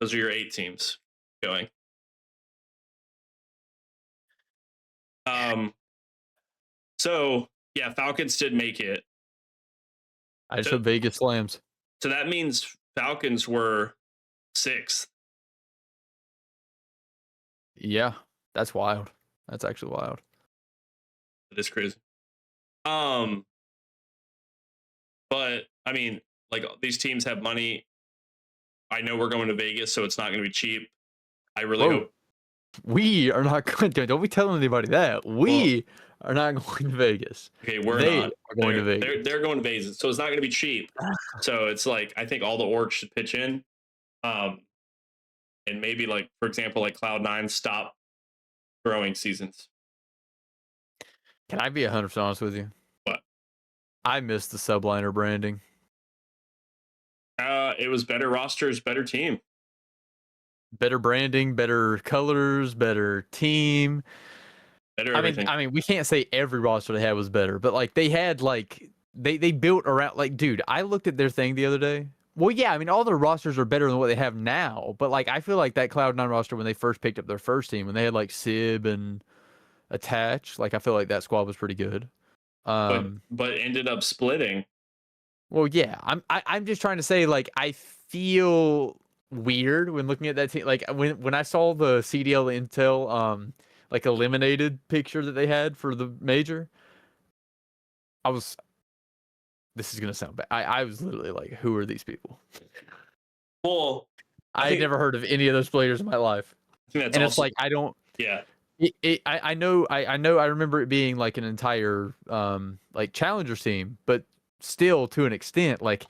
Those are your 8 teams going. So yeah, Falcons did make it. I just hope Vegas slams. So that means Falcons were 6th. Yeah, that's wild. That's actually wild. It is crazy. But I mean, like, these teams have money. I know we're going to Vegas, so it's not going to be cheap. I really hope. We are not going to. Don't be telling anybody that. We are not going to Vegas. Okay, They not. are going to Vegas. They're going to Vegas, so it's not going to be cheap. So it's like, I think all the orgs should pitch in, and maybe, like, for example, like Cloud9 stop growing seasons. Can I be 100% honest with you? What? I miss the subliner branding. It was better rosters, better team. Better branding, better colors, better team. Better everything. I mean, we can't say every roster they had was better, but like they had like they built around, like, dude, I looked at their thing the other day. Well, yeah, I mean, all their rosters are better than what they have now, but like I feel like that Cloud9 roster when they first picked up their first team, when they had like Sib and Attach, like I feel like that squad was pretty good. But ended up splitting. Well, yeah, I'm just trying to say, like, I feel weird when looking at that team. Like when I saw the CDL Intel like eliminated picture that they had for the major, this is gonna sound bad. I was literally like, who are these people? Well, I had never heard of any of those players in my life. And it's like, I don't. Yeah. I know. I remember it being like an entire like challengers team, but still, to an extent, like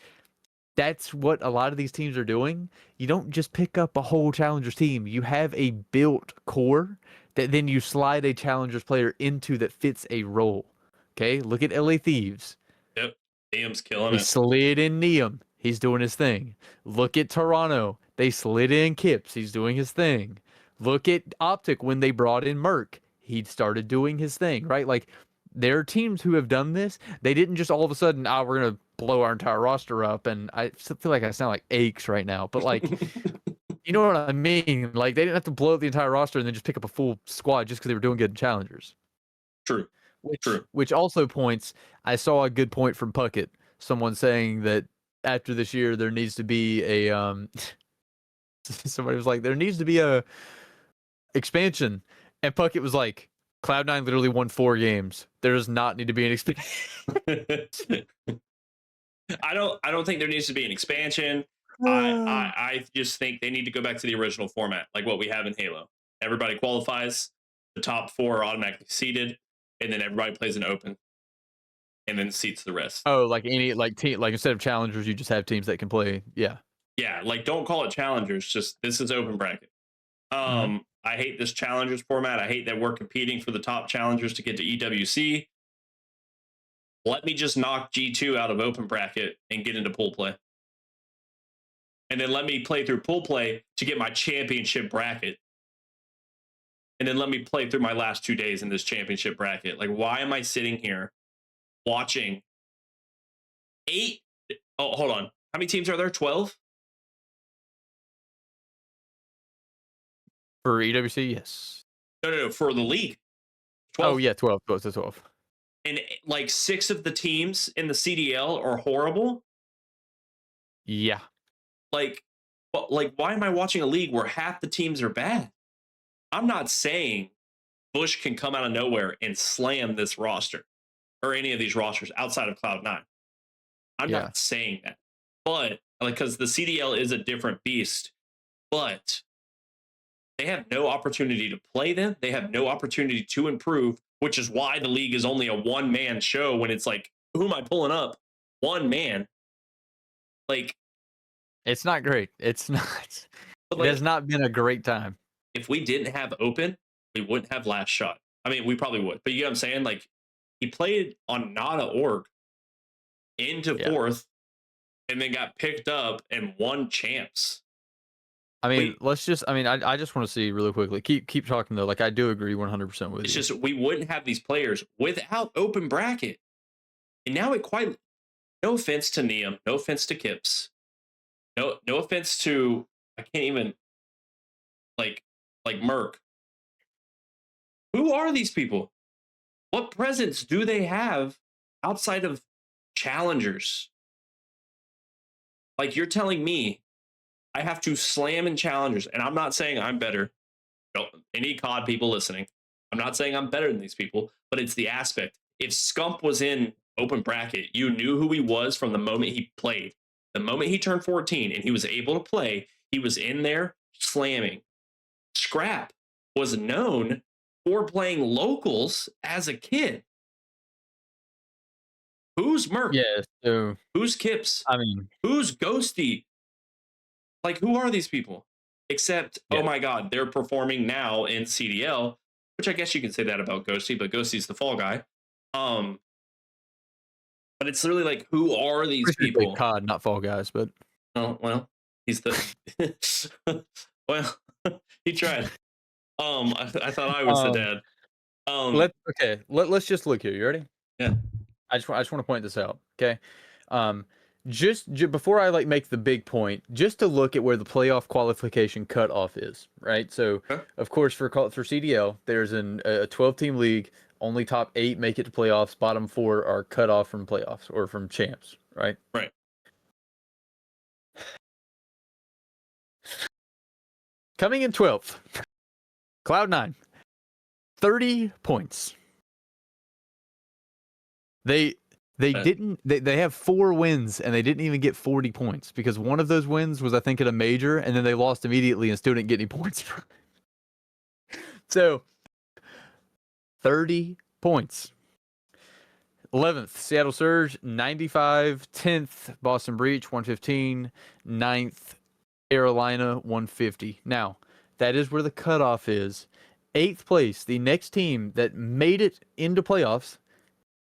that's what a lot of these teams are doing. You don't just pick up a whole challengers team. You have a built core that then you slide a challengers player into that fits a role. Okay, look at LA Thieves. Yep, Neum's killing They it. slid in Neum. He's doing his thing. Look at Toronto. They slid in Kips. He's doing his thing. Look at Optic when they brought in Merc. He started doing his thing, right? Like, there are teams who have done this. They didn't just all of a sudden, we're going to blow our entire roster up. And I feel like I sound like Aches right now. But, like, you know what I mean? Like, they didn't have to blow up the entire roster and then just pick up a full squad just because they were doing good in challengers. True. Which also points, I saw a good point from Puckett. Someone saying that after this year, there needs to be a, somebody was like, there needs to be a expansion. And Puckett was like, Cloud9 literally won 4 games. There does not need to be an expansion. I don't think there needs to be an expansion. I just think they need to go back to the original format, like what we have in Halo. Everybody qualifies, the top 4 are automatically seeded, and then everybody plays an open, and then seats the rest. Oh, like any team, like instead of challengers, you just have teams that can play. Yeah. Yeah, like don't call it challengers. Just this is open bracket. I hate this challengers format. I hate that we're competing for the top challengers to get to EWC. Let me just knock G2 out of open bracket and get into pool play. And then let me play through pool play to get my championship bracket. And then let me play through my last 2 days in this championship bracket. Like, why am I sitting here watching 8? Oh, hold on. How many teams are there? 12? For EWC, yes. No, for the league. 12. Oh, yeah, 12. 12. And like 6 of the teams in the CDL are horrible. Yeah. Like, why am I watching a league where half the teams are bad? I'm not saying Bush can come out of nowhere and slam this roster or any of these rosters outside of Cloud9. I'm not saying that. But, like, because the CDL is a different beast, but they have no opportunity to play them. They have no opportunity to improve, which is why the league is only a one-man show when it's like, who am I pulling up? One man. Like, it's not great. It's not. But It like, has not been a great time. if we didn't have open, we wouldn't have last shot. I mean, we probably would, but you know what I'm saying? Like, he played on Nada org into Yeah. fourth, and then got picked up and won champs. I mean, We let's just. I mean, I just want to see really quickly. Keep talking though. Like I do agree 100% with it's you. just we wouldn't have these players without open bracket. And now it quite no offense to Neum, no offense to Kips, no offense to I can't even like Merc. Who are these people? What presence do they have outside of challengers? Like, you're telling me I have to slam in challengers, and I'm not saying I'm better. Any COD people listening, I'm not saying I'm better than these people, but it's the aspect. If Scump was in open bracket, you knew who he was from the moment he played. The moment he turned 14 and he was able to play, he was in there slamming. Scrap was known for playing locals as a kid. Who's Merc? Yeah. So Who's Kips? I mean, Who's Ghosty? Like, who are these people? Except, oh yeah. my God, they're performing now in CDL, which I guess you can say that about Ghosty, but Ghosty's the fall guy. Um, but it's literally like, who are these Pretty sure he played people? COD, not Fall Guys, but Oh well, he's the well, he tried. I thought I was the um, dad. let's just look here. You ready? Yeah. I just want to point this out. Okay. Um, before I like make the big point, just to look at where the playoff qualification cutoff is, right? So, Huh? of course, for CDL, there's a 12-team league. Only top 8 make it to playoffs. Bottom 4 are cut off from playoffs or from champs, right? Right. Coming in 12th, Cloud9, 30 points. They didn't they have 4 wins and they didn't even get 40 points because one of those wins was I think at a major and then they lost immediately and still didn't get any points. So 30 points. 11th, Seattle Surge, 95. 10th, Boston Breach, 115. 9th, Carolina, 150. Now, that is where the cutoff is. 8th place, the next team that made it into playoffs,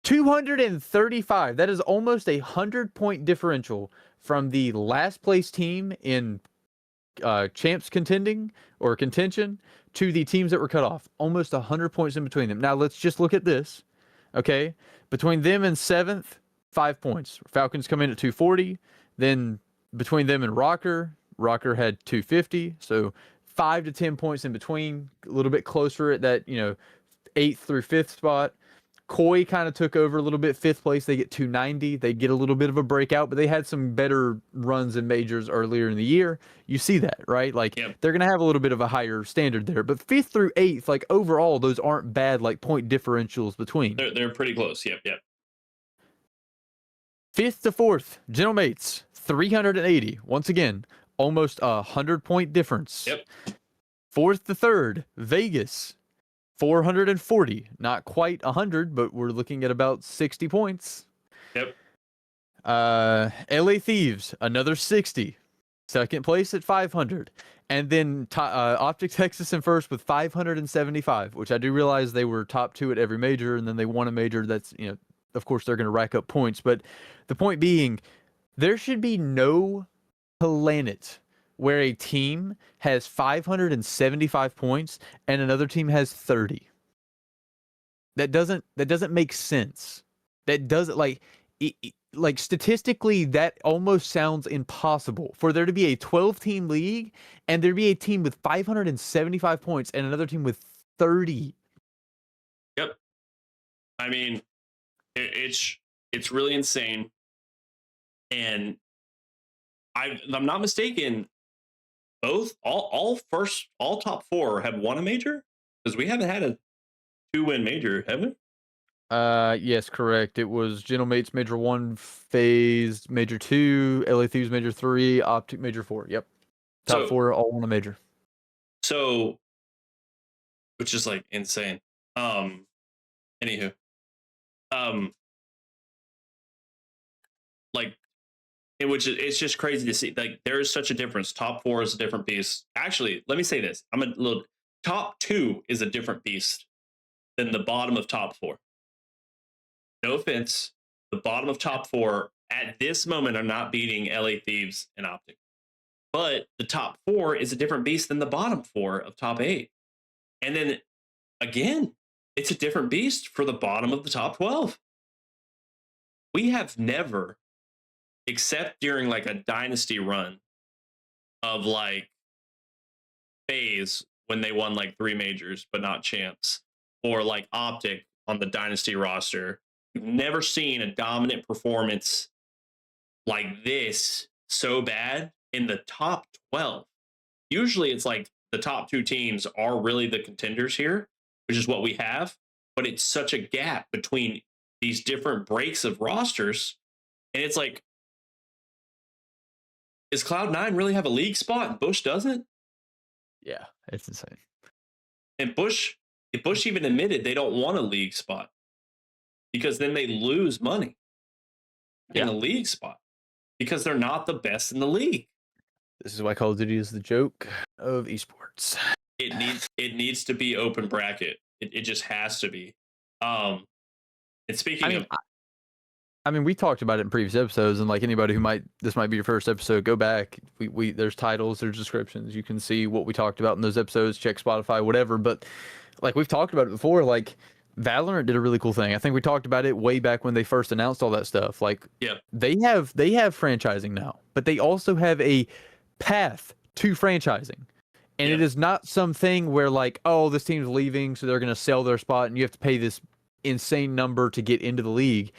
235. That is almost a 100-point differential from the last place team in champs contending or contention to the teams that were cut off. Almost 100 points in between them. Now let's just look at this. Okay, between them and 7th, 5 points. Falcons come in at 240. Then between them and Rocker had 250. So 5 to 10 points in between. A little bit closer at that 8th through 5th spot. Koi kind of took over a little bit, 5th place. They get 290. They get a little bit of a breakout, but they had some better runs in majors earlier in the year. You see that, right? Like Yep. they're going to have a little bit of a higher standard there. But 5th through 8th, like overall, those aren't bad like point differentials between. They're pretty close. Yep. 5th to 4th, Gentlemates, 380. Once again, almost 100-point difference. Yep. 4th to 3rd, Vegas, 440. Not quite 100, but we're looking at about 60 points. Yep. LA Thieves, another 60. 2nd place at 500. And then Optic Texas in 1st with 575, which I do realize they were top 2 at every major, and then they won a major. That's, of course, they're going to rack up points. But the point being, there should be no planet where a team has 575 points and another team has 30. That doesn't make sense. That doesn't like statistically that almost sounds impossible for there to be a 12-team league and there be a team with 575 points and another team with 30. Yep. I mean, it's really insane. And I'm not mistaken, all top 4 have won a major, because we haven't had a 2-win major, have we? Yes, correct. It was Gentlemates Major 1, FaZe Major 2, LA Thieves Major 3, Optic Major 4. Yep. Top 4 all won a major. So, which is like insane. Anywho, like in which it's just crazy to see. Like there is such a difference. Top four is a different beast. Actually, let me say this: I'm a little top two is a different beast than the bottom of top four. No offense, the bottom of top four at this moment are not beating LA Thieves and Optic, but the top four is a different beast than the bottom four of top eight. And then again, it's a different beast for the bottom of the top 12. We have never, except during like a dynasty run of like phase when they won like 3 majors but not champs, or like Optic on the dynasty roster, we've never seen a dominant performance like this so bad in the top 12. Usually it's like the top two teams are really the contenders here, which is what we have, but it's such a gap between these different breaks of rosters. And it's like, does Cloud9 really have a league spot and Bush doesn't? Yeah, it's insane. And Bush, if Bush even admitted they don't want a league spot because then they lose money in a league spot because they're not the best in the league. This is why Call of Duty is the joke of esports. It needs to be open bracket. It just has to be. And speaking I mean, we talked about it in previous episodes, and like anybody who this might be your first episode, go back. We there's titles, there's descriptions. You can see what we talked about in those episodes. Check Spotify, whatever. But like we've talked about it before, like Valorant did a really cool thing. I think we talked about it way back when they first announced all that stuff. Like, they have franchising now, but they also have a path to franchising. And it is not something where like, oh, this team's leaving, so they're going to sell their spot and you have to pay this insane number to get into the league.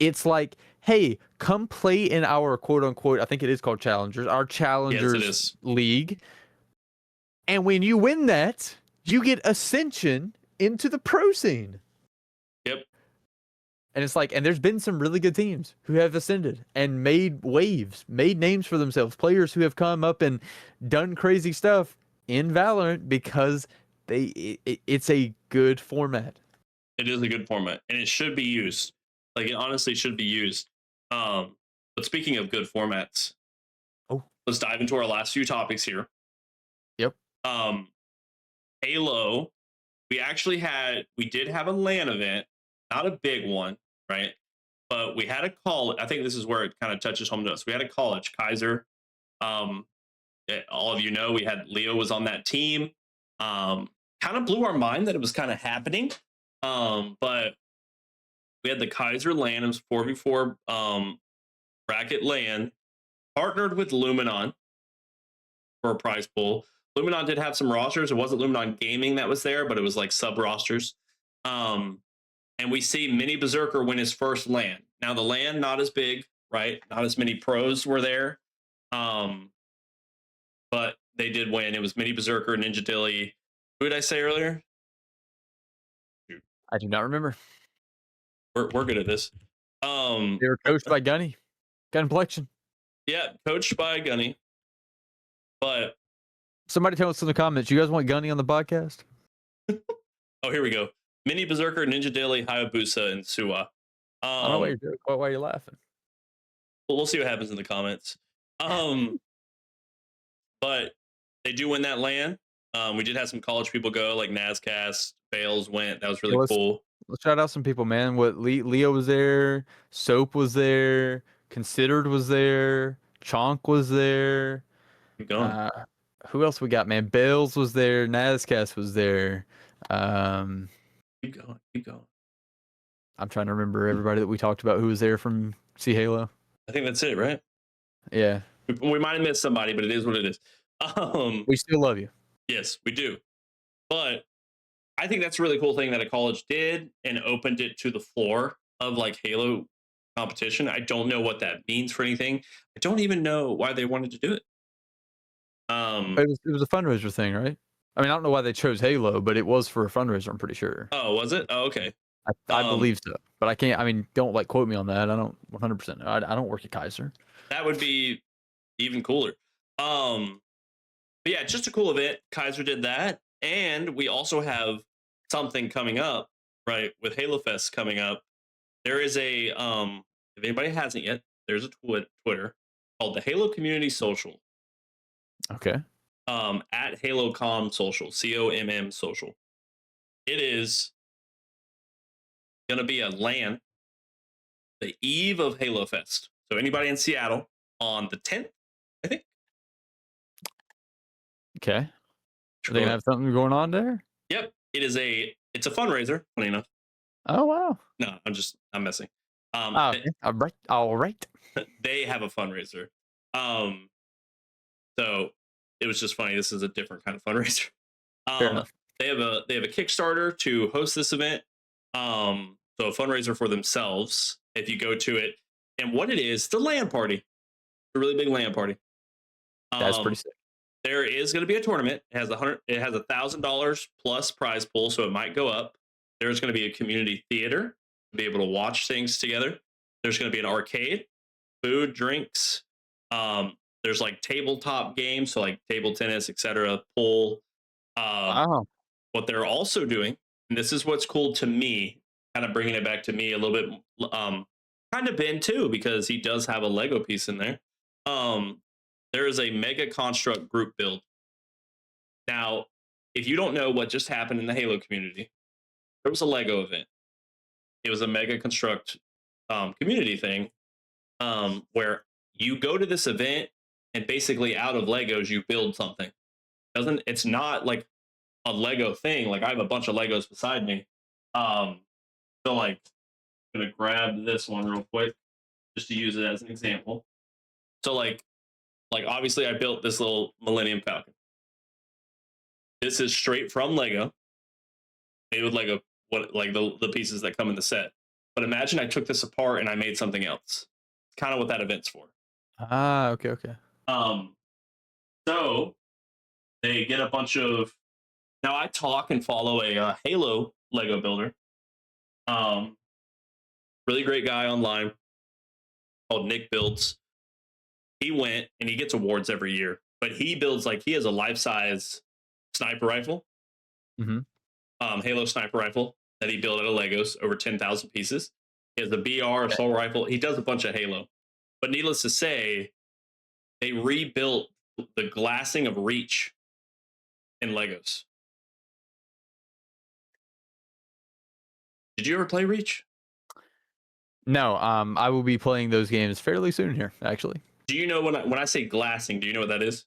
It's like, hey, come play in our quote unquote, I think it is called Challengers, our Challengers League. And when you win that, you get ascension into the pro scene. Yep. And it's like, and there's been some really good teams who have ascended and made waves, made names for themselves, players who have come up and done crazy stuff in Valorant because it's a good format. It is a good format, and it should be used. Like, it honestly should be used. But speaking of good formats, let's dive into our last few topics here. Yep. Halo, we did have a LAN event, not a big one, right? But we had a call. I think this is where it kind of touches home to us. We had a college, Keiser. All of you know, we had Leo was on that team. Kind of blew our mind that it was kind of happening. But we had the Keiser LAN, it was 4v4 bracket LAN, partnered with Luminon for a prize pool. Luminon did have some rosters. It wasn't Luminon Gaming that was there, but it was like sub rosters. And we see Mini Berserker win his first LAN. Now the LAN not as big, right? Not as many pros were there. But they did win. It was Mini Berserker, Ninja Dilly. Who did I say earlier? I do not remember. We're good at this. They were coached by Gunny. Gunplexion. Yeah, coached by Gunny. But somebody tell us in the comments, you guys want Gunny on the podcast? Oh, here we go. Mini Berserker, Ninja Dilly, Hayabusa, and Suwa. I don't know why you're laughing. We'll see what happens in the comments. But they do win that LAN. We did have some college people go, like Nazcast, Bales went. That was really cool. Let's shout out some people, man. Leo was there, Soap was there, Considered was there, Chonk was there. Keep going. Who else we got, man? Bales was there, Nazcast was there. Keep going. I'm trying to remember everybody that we talked about who was there from C Halo. I think that's it, right? Yeah. We might have missed somebody, but it is what it is. We still love you. Yes, we do. But I think that's a really cool thing that a college did and opened it to the floor of like Halo competition. I don't know what that means for anything. I don't even know why they wanted to do it. It was a fundraiser thing, right? I mean, I don't know why they chose Halo, but it was for a fundraiser, I'm pretty sure. Oh, was it? Oh, okay. I believe so. But I can't, I mean, don't like quote me on that. I don't 100% know. I don't work at Keiser. That would be even cooler. But yeah, just a cool event. Keiser did that. And we also have something coming up, right? With Halo Fest coming up. There is a, if anybody hasn't yet, there's a Twitter. called the Halo Community Social. Okay. At HaloCom Social, COMM Social. It is going to be a LAN the eve of Halo Fest. So anybody in Seattle on the 10th, I think. Okay. Are they gonna have something going on there? Yep, it's a fundraiser. Funny enough. Oh wow. No, I'm messing. Oh, okay. All right. They have a fundraiser. Um, so it was just funny. This is a different kind of fundraiser. Fair Um, enough. they have a Kickstarter to host this event. So a fundraiser for themselves. If you go to it, and what it is, the LAN party, a really big LAN party. That's pretty Um, sick. there is going to be a tournament. It has $1,000 plus prize pool, so it might go up. There's going to be a community theater to be able to watch things together. There's going to be an arcade, food, drinks. There's like tabletop games, so like table tennis, etc., pool. Um, Wow. what they're also doing, and this is what's cool to me, kind of bringing it back to me a little bit, kind of Ben too, because he does have a Lego piece in there. Um, there is a mega construct group build. Now, if you don't know what just happened in the Halo community, there was a Lego event. It was a mega construct community thing where you go to this event and basically out of Legos you build something. Doesn't It's not like a Lego thing. Like I have a bunch of Legos beside me. Um, so like I'm gonna grab this one real quick just to use it as an example. So like obviously I built this little Millennium Falcon. This is straight from Lego, made with Lego, what like the pieces that come in the set. But imagine I took this apart and I made something else. Kind of what that event's for. Ah, okay, okay. Um, so they get a bunch of. Now I talk and follow a Halo Lego builder. Um, really great guy online called Nick Builds. He went and he gets awards every year, but he builds like he has a life size sniper rifle, Mm-hmm. Halo sniper rifle that he built out of Legos, over 10,000 pieces. He has a BR Okay. assault rifle. He does a bunch of Halo, but needless to say, they rebuilt the glassing of Reach in Legos. Did you ever play Reach? No, I will be playing those games fairly soon here, actually. Do you know when I say glassing? Do you know what that is?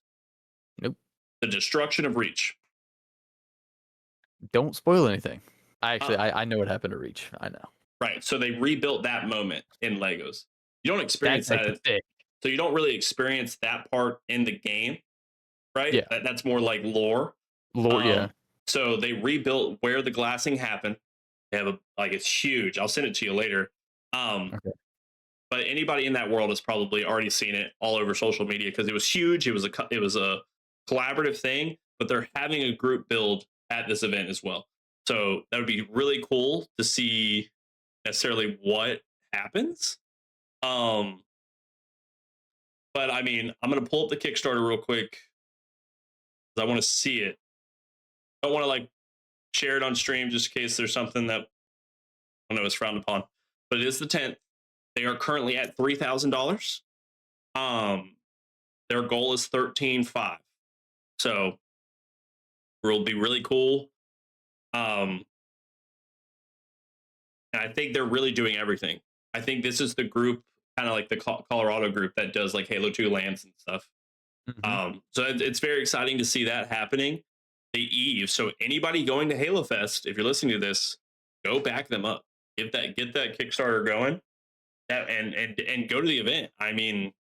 Nope. The destruction of Reach. Don't spoil anything. Uh, I know what happened to Reach. I know. right. So they rebuilt that moment in Legos. You don't experience That's that. actually sick. So you don't really experience that part in the game, right? Yeah. That's more like lore. Lord, yeah. So they rebuilt where the glassing happened. They have it's huge. I'll send it to you later. Okay. But anybody in that world has probably already seen it all over social media because it was huge. It was a collaborative thing, but they're having a group build at this event as well. So that would be really cool to see necessarily what happens. Um, but I mean, I'm gonna pull up the Kickstarter real quick because I want to see it. I don't want to like share it on stream just in case there's something that I don't know is frowned upon. But it is the 10th. They are currently at $3,000. Their goal is 13.5. So it will be really cool. And I think they're really doing everything. I think this is the group, kind of like the Colorado group that does like Halo 2 lands and stuff. Mhm. So it's very exciting to see that happening. The Eve. So anybody going to Halo Fest, if you're listening to this, go back them up. Get that Kickstarter going. And go to the event. I mean,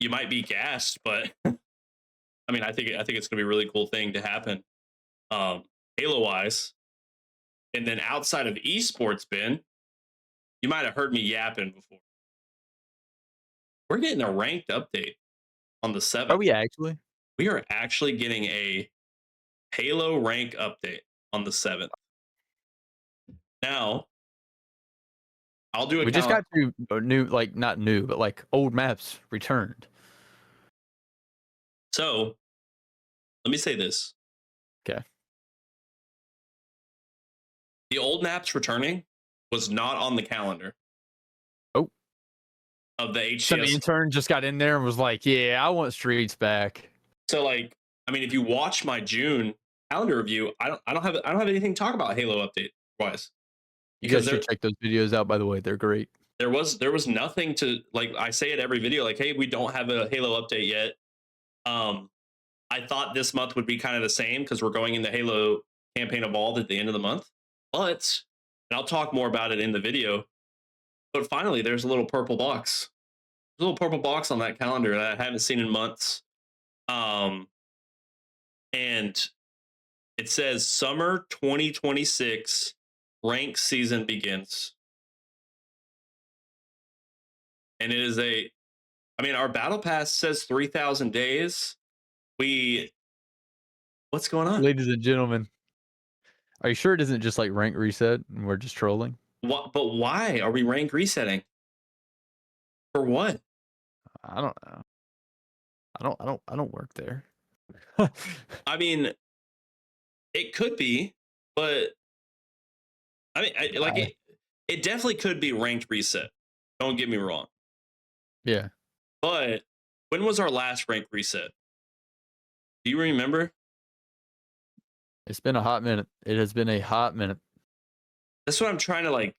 you might be gassed, but I mean, I think it's gonna be a really cool thing to happen. Halo wise, and then outside of esports, Ben, you might have heard me yapping before. We're getting a ranked update on the Oh 7th. yeah, actually. We are actually getting a Halo rank update on the 7th. Now, I'll do a We just count. got to new, like not new, but like old maps returned. So let me say this: Okay. the old maps returning was not on the calendar. Oh. of the Some HCS. intern just got in there and was like, "Yeah, I want streets back." So like, I mean, if you watch my June calendar review, I don't have anything to talk about Halo update wise You guys because should check those videos out. By the way, they're great. there was nothing to like. I say it every video, like, hey, we don't have a Halo update yet. Um, I thought this month would be kind of the same because we're going into Halo campaign evolved at the end of the month, but and I'll talk more about it in the video. But finally, there's a little purple box. There's a little purple box on that calendar that I haven't seen in months. Um, and it says summer 2026 rank season begins. And it is I mean, our battle pass says 3,000 days. What's going on? Ladies and gentlemen, are you sure it isn't just like rank reset and we're just trolling? What, but why are we rank resetting? For what? I don't know. I don't work there. I mean, it could be, but I mean, it definitely could be ranked reset. Don't get me wrong. Yeah. But when was our last rank reset? Do you remember? It's been a hot minute. It has been a hot minute. That's what I'm trying to like.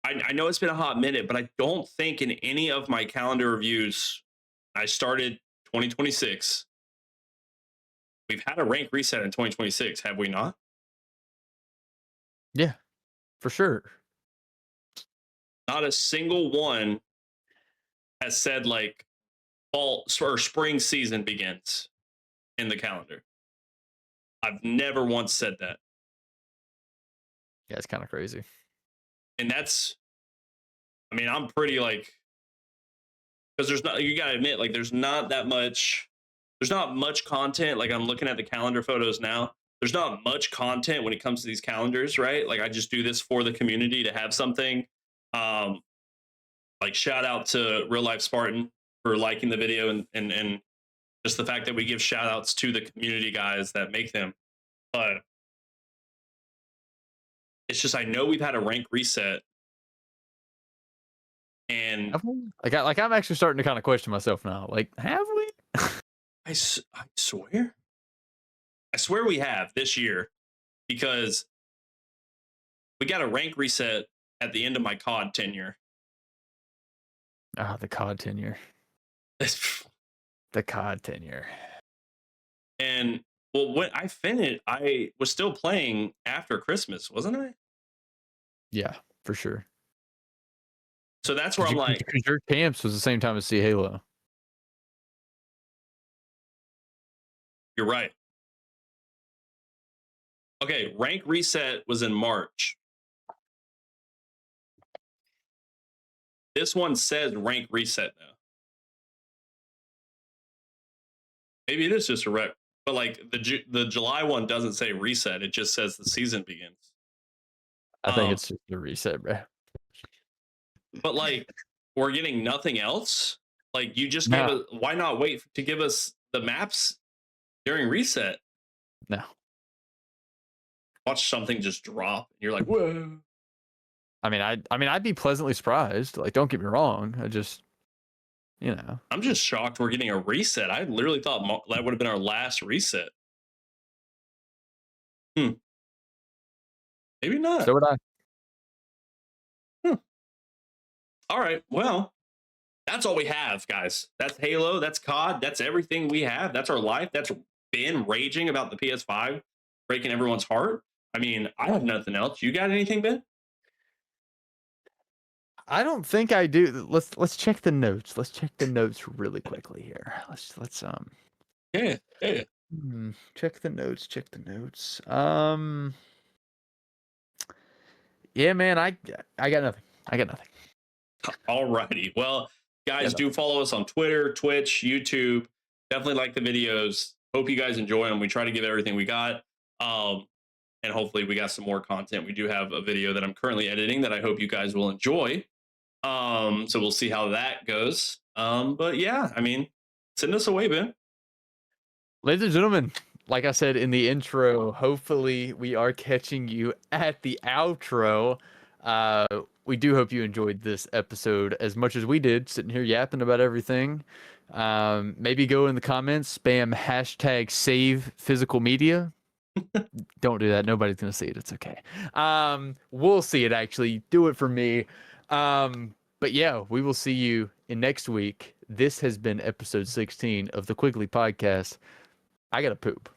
I know it's been a hot minute, but I don't think in any of my calendar reviews, I started 2026. We've had a rank reset in 2026, have we not? Yeah, for sure. Not a single one has said like fall or spring season begins in the calendar. I've never once said that. Yeah, it's kind of crazy. And that's, I mean, I'm pretty like, because there's not, you gotta admit, like, there's not much content. Like, I'm looking at the calendar photos now. There's not much content when it comes to these calendars, right? Like, I just do this for the community to have something. Like, shout out to Real Life Spartan for liking the video and just the fact that we give shout outs to the community guys that make them. But it's just, I know we've had a rank reset. And like I'm actually starting to kind of question myself now. Like, have we? I swear we have this year because we got a rank reset at the end of my COD tenure. Ah, the COD tenure. The COD tenure. And well, when I finished, I was still playing after Christmas, wasn't I? Yeah, for sure. So that's where I'm like, because your camps was the same time as C Halo. You're right. Okay, rank reset was in March. This one says rank reset now. Maybe it is just a rec, but like the July one doesn't say reset. It just says the season begins. I think it's just a reset, bro. But like, we're getting nothing else. Like, you just gave us. Why not wait to give us the maps during reset? No. Watch something just drop, and you're like, whoa. I mean, I'd be pleasantly surprised. Like, don't get me wrong. I just, you know, I'm just shocked we're getting a reset. I literally thought that would have been our last reset. Maybe not. So would I. All right. Well, that's all we have, guys. That's Halo. That's COD. That's everything we have. That's our life. That's been raging about the PS5, breaking everyone's heart. I mean, I have nothing else. You got anything, Ben? I don't think I do. Let's check the notes. Let's check the notes really quickly here. Let's Yeah. check the notes. Check the notes. Yeah, man. I got nothing. I got nothing. All righty. Well, guys, do follow us on Twitter, Twitch, YouTube. Definitely like the videos. Hope you guys enjoy them. We try to give everything we got. And hopefully we got some more content. We do have a video that I'm currently editing that I hope you guys will enjoy. So we'll see how that goes. But yeah, I mean, send us away, Ben. Ladies and gentlemen, like I said in the intro, hopefully we are catching you at the outro. We do hope you enjoyed this episode as much as we did, sitting here yapping about everything. Maybe go in the comments, spam hashtag save physical media. Don't do that. Nobody's gonna see it. It's okay. We'll see it actually. Do it for me. But yeah, we will see you in next week. This has been episode 16 of the Quigley Podcast. I gotta poop.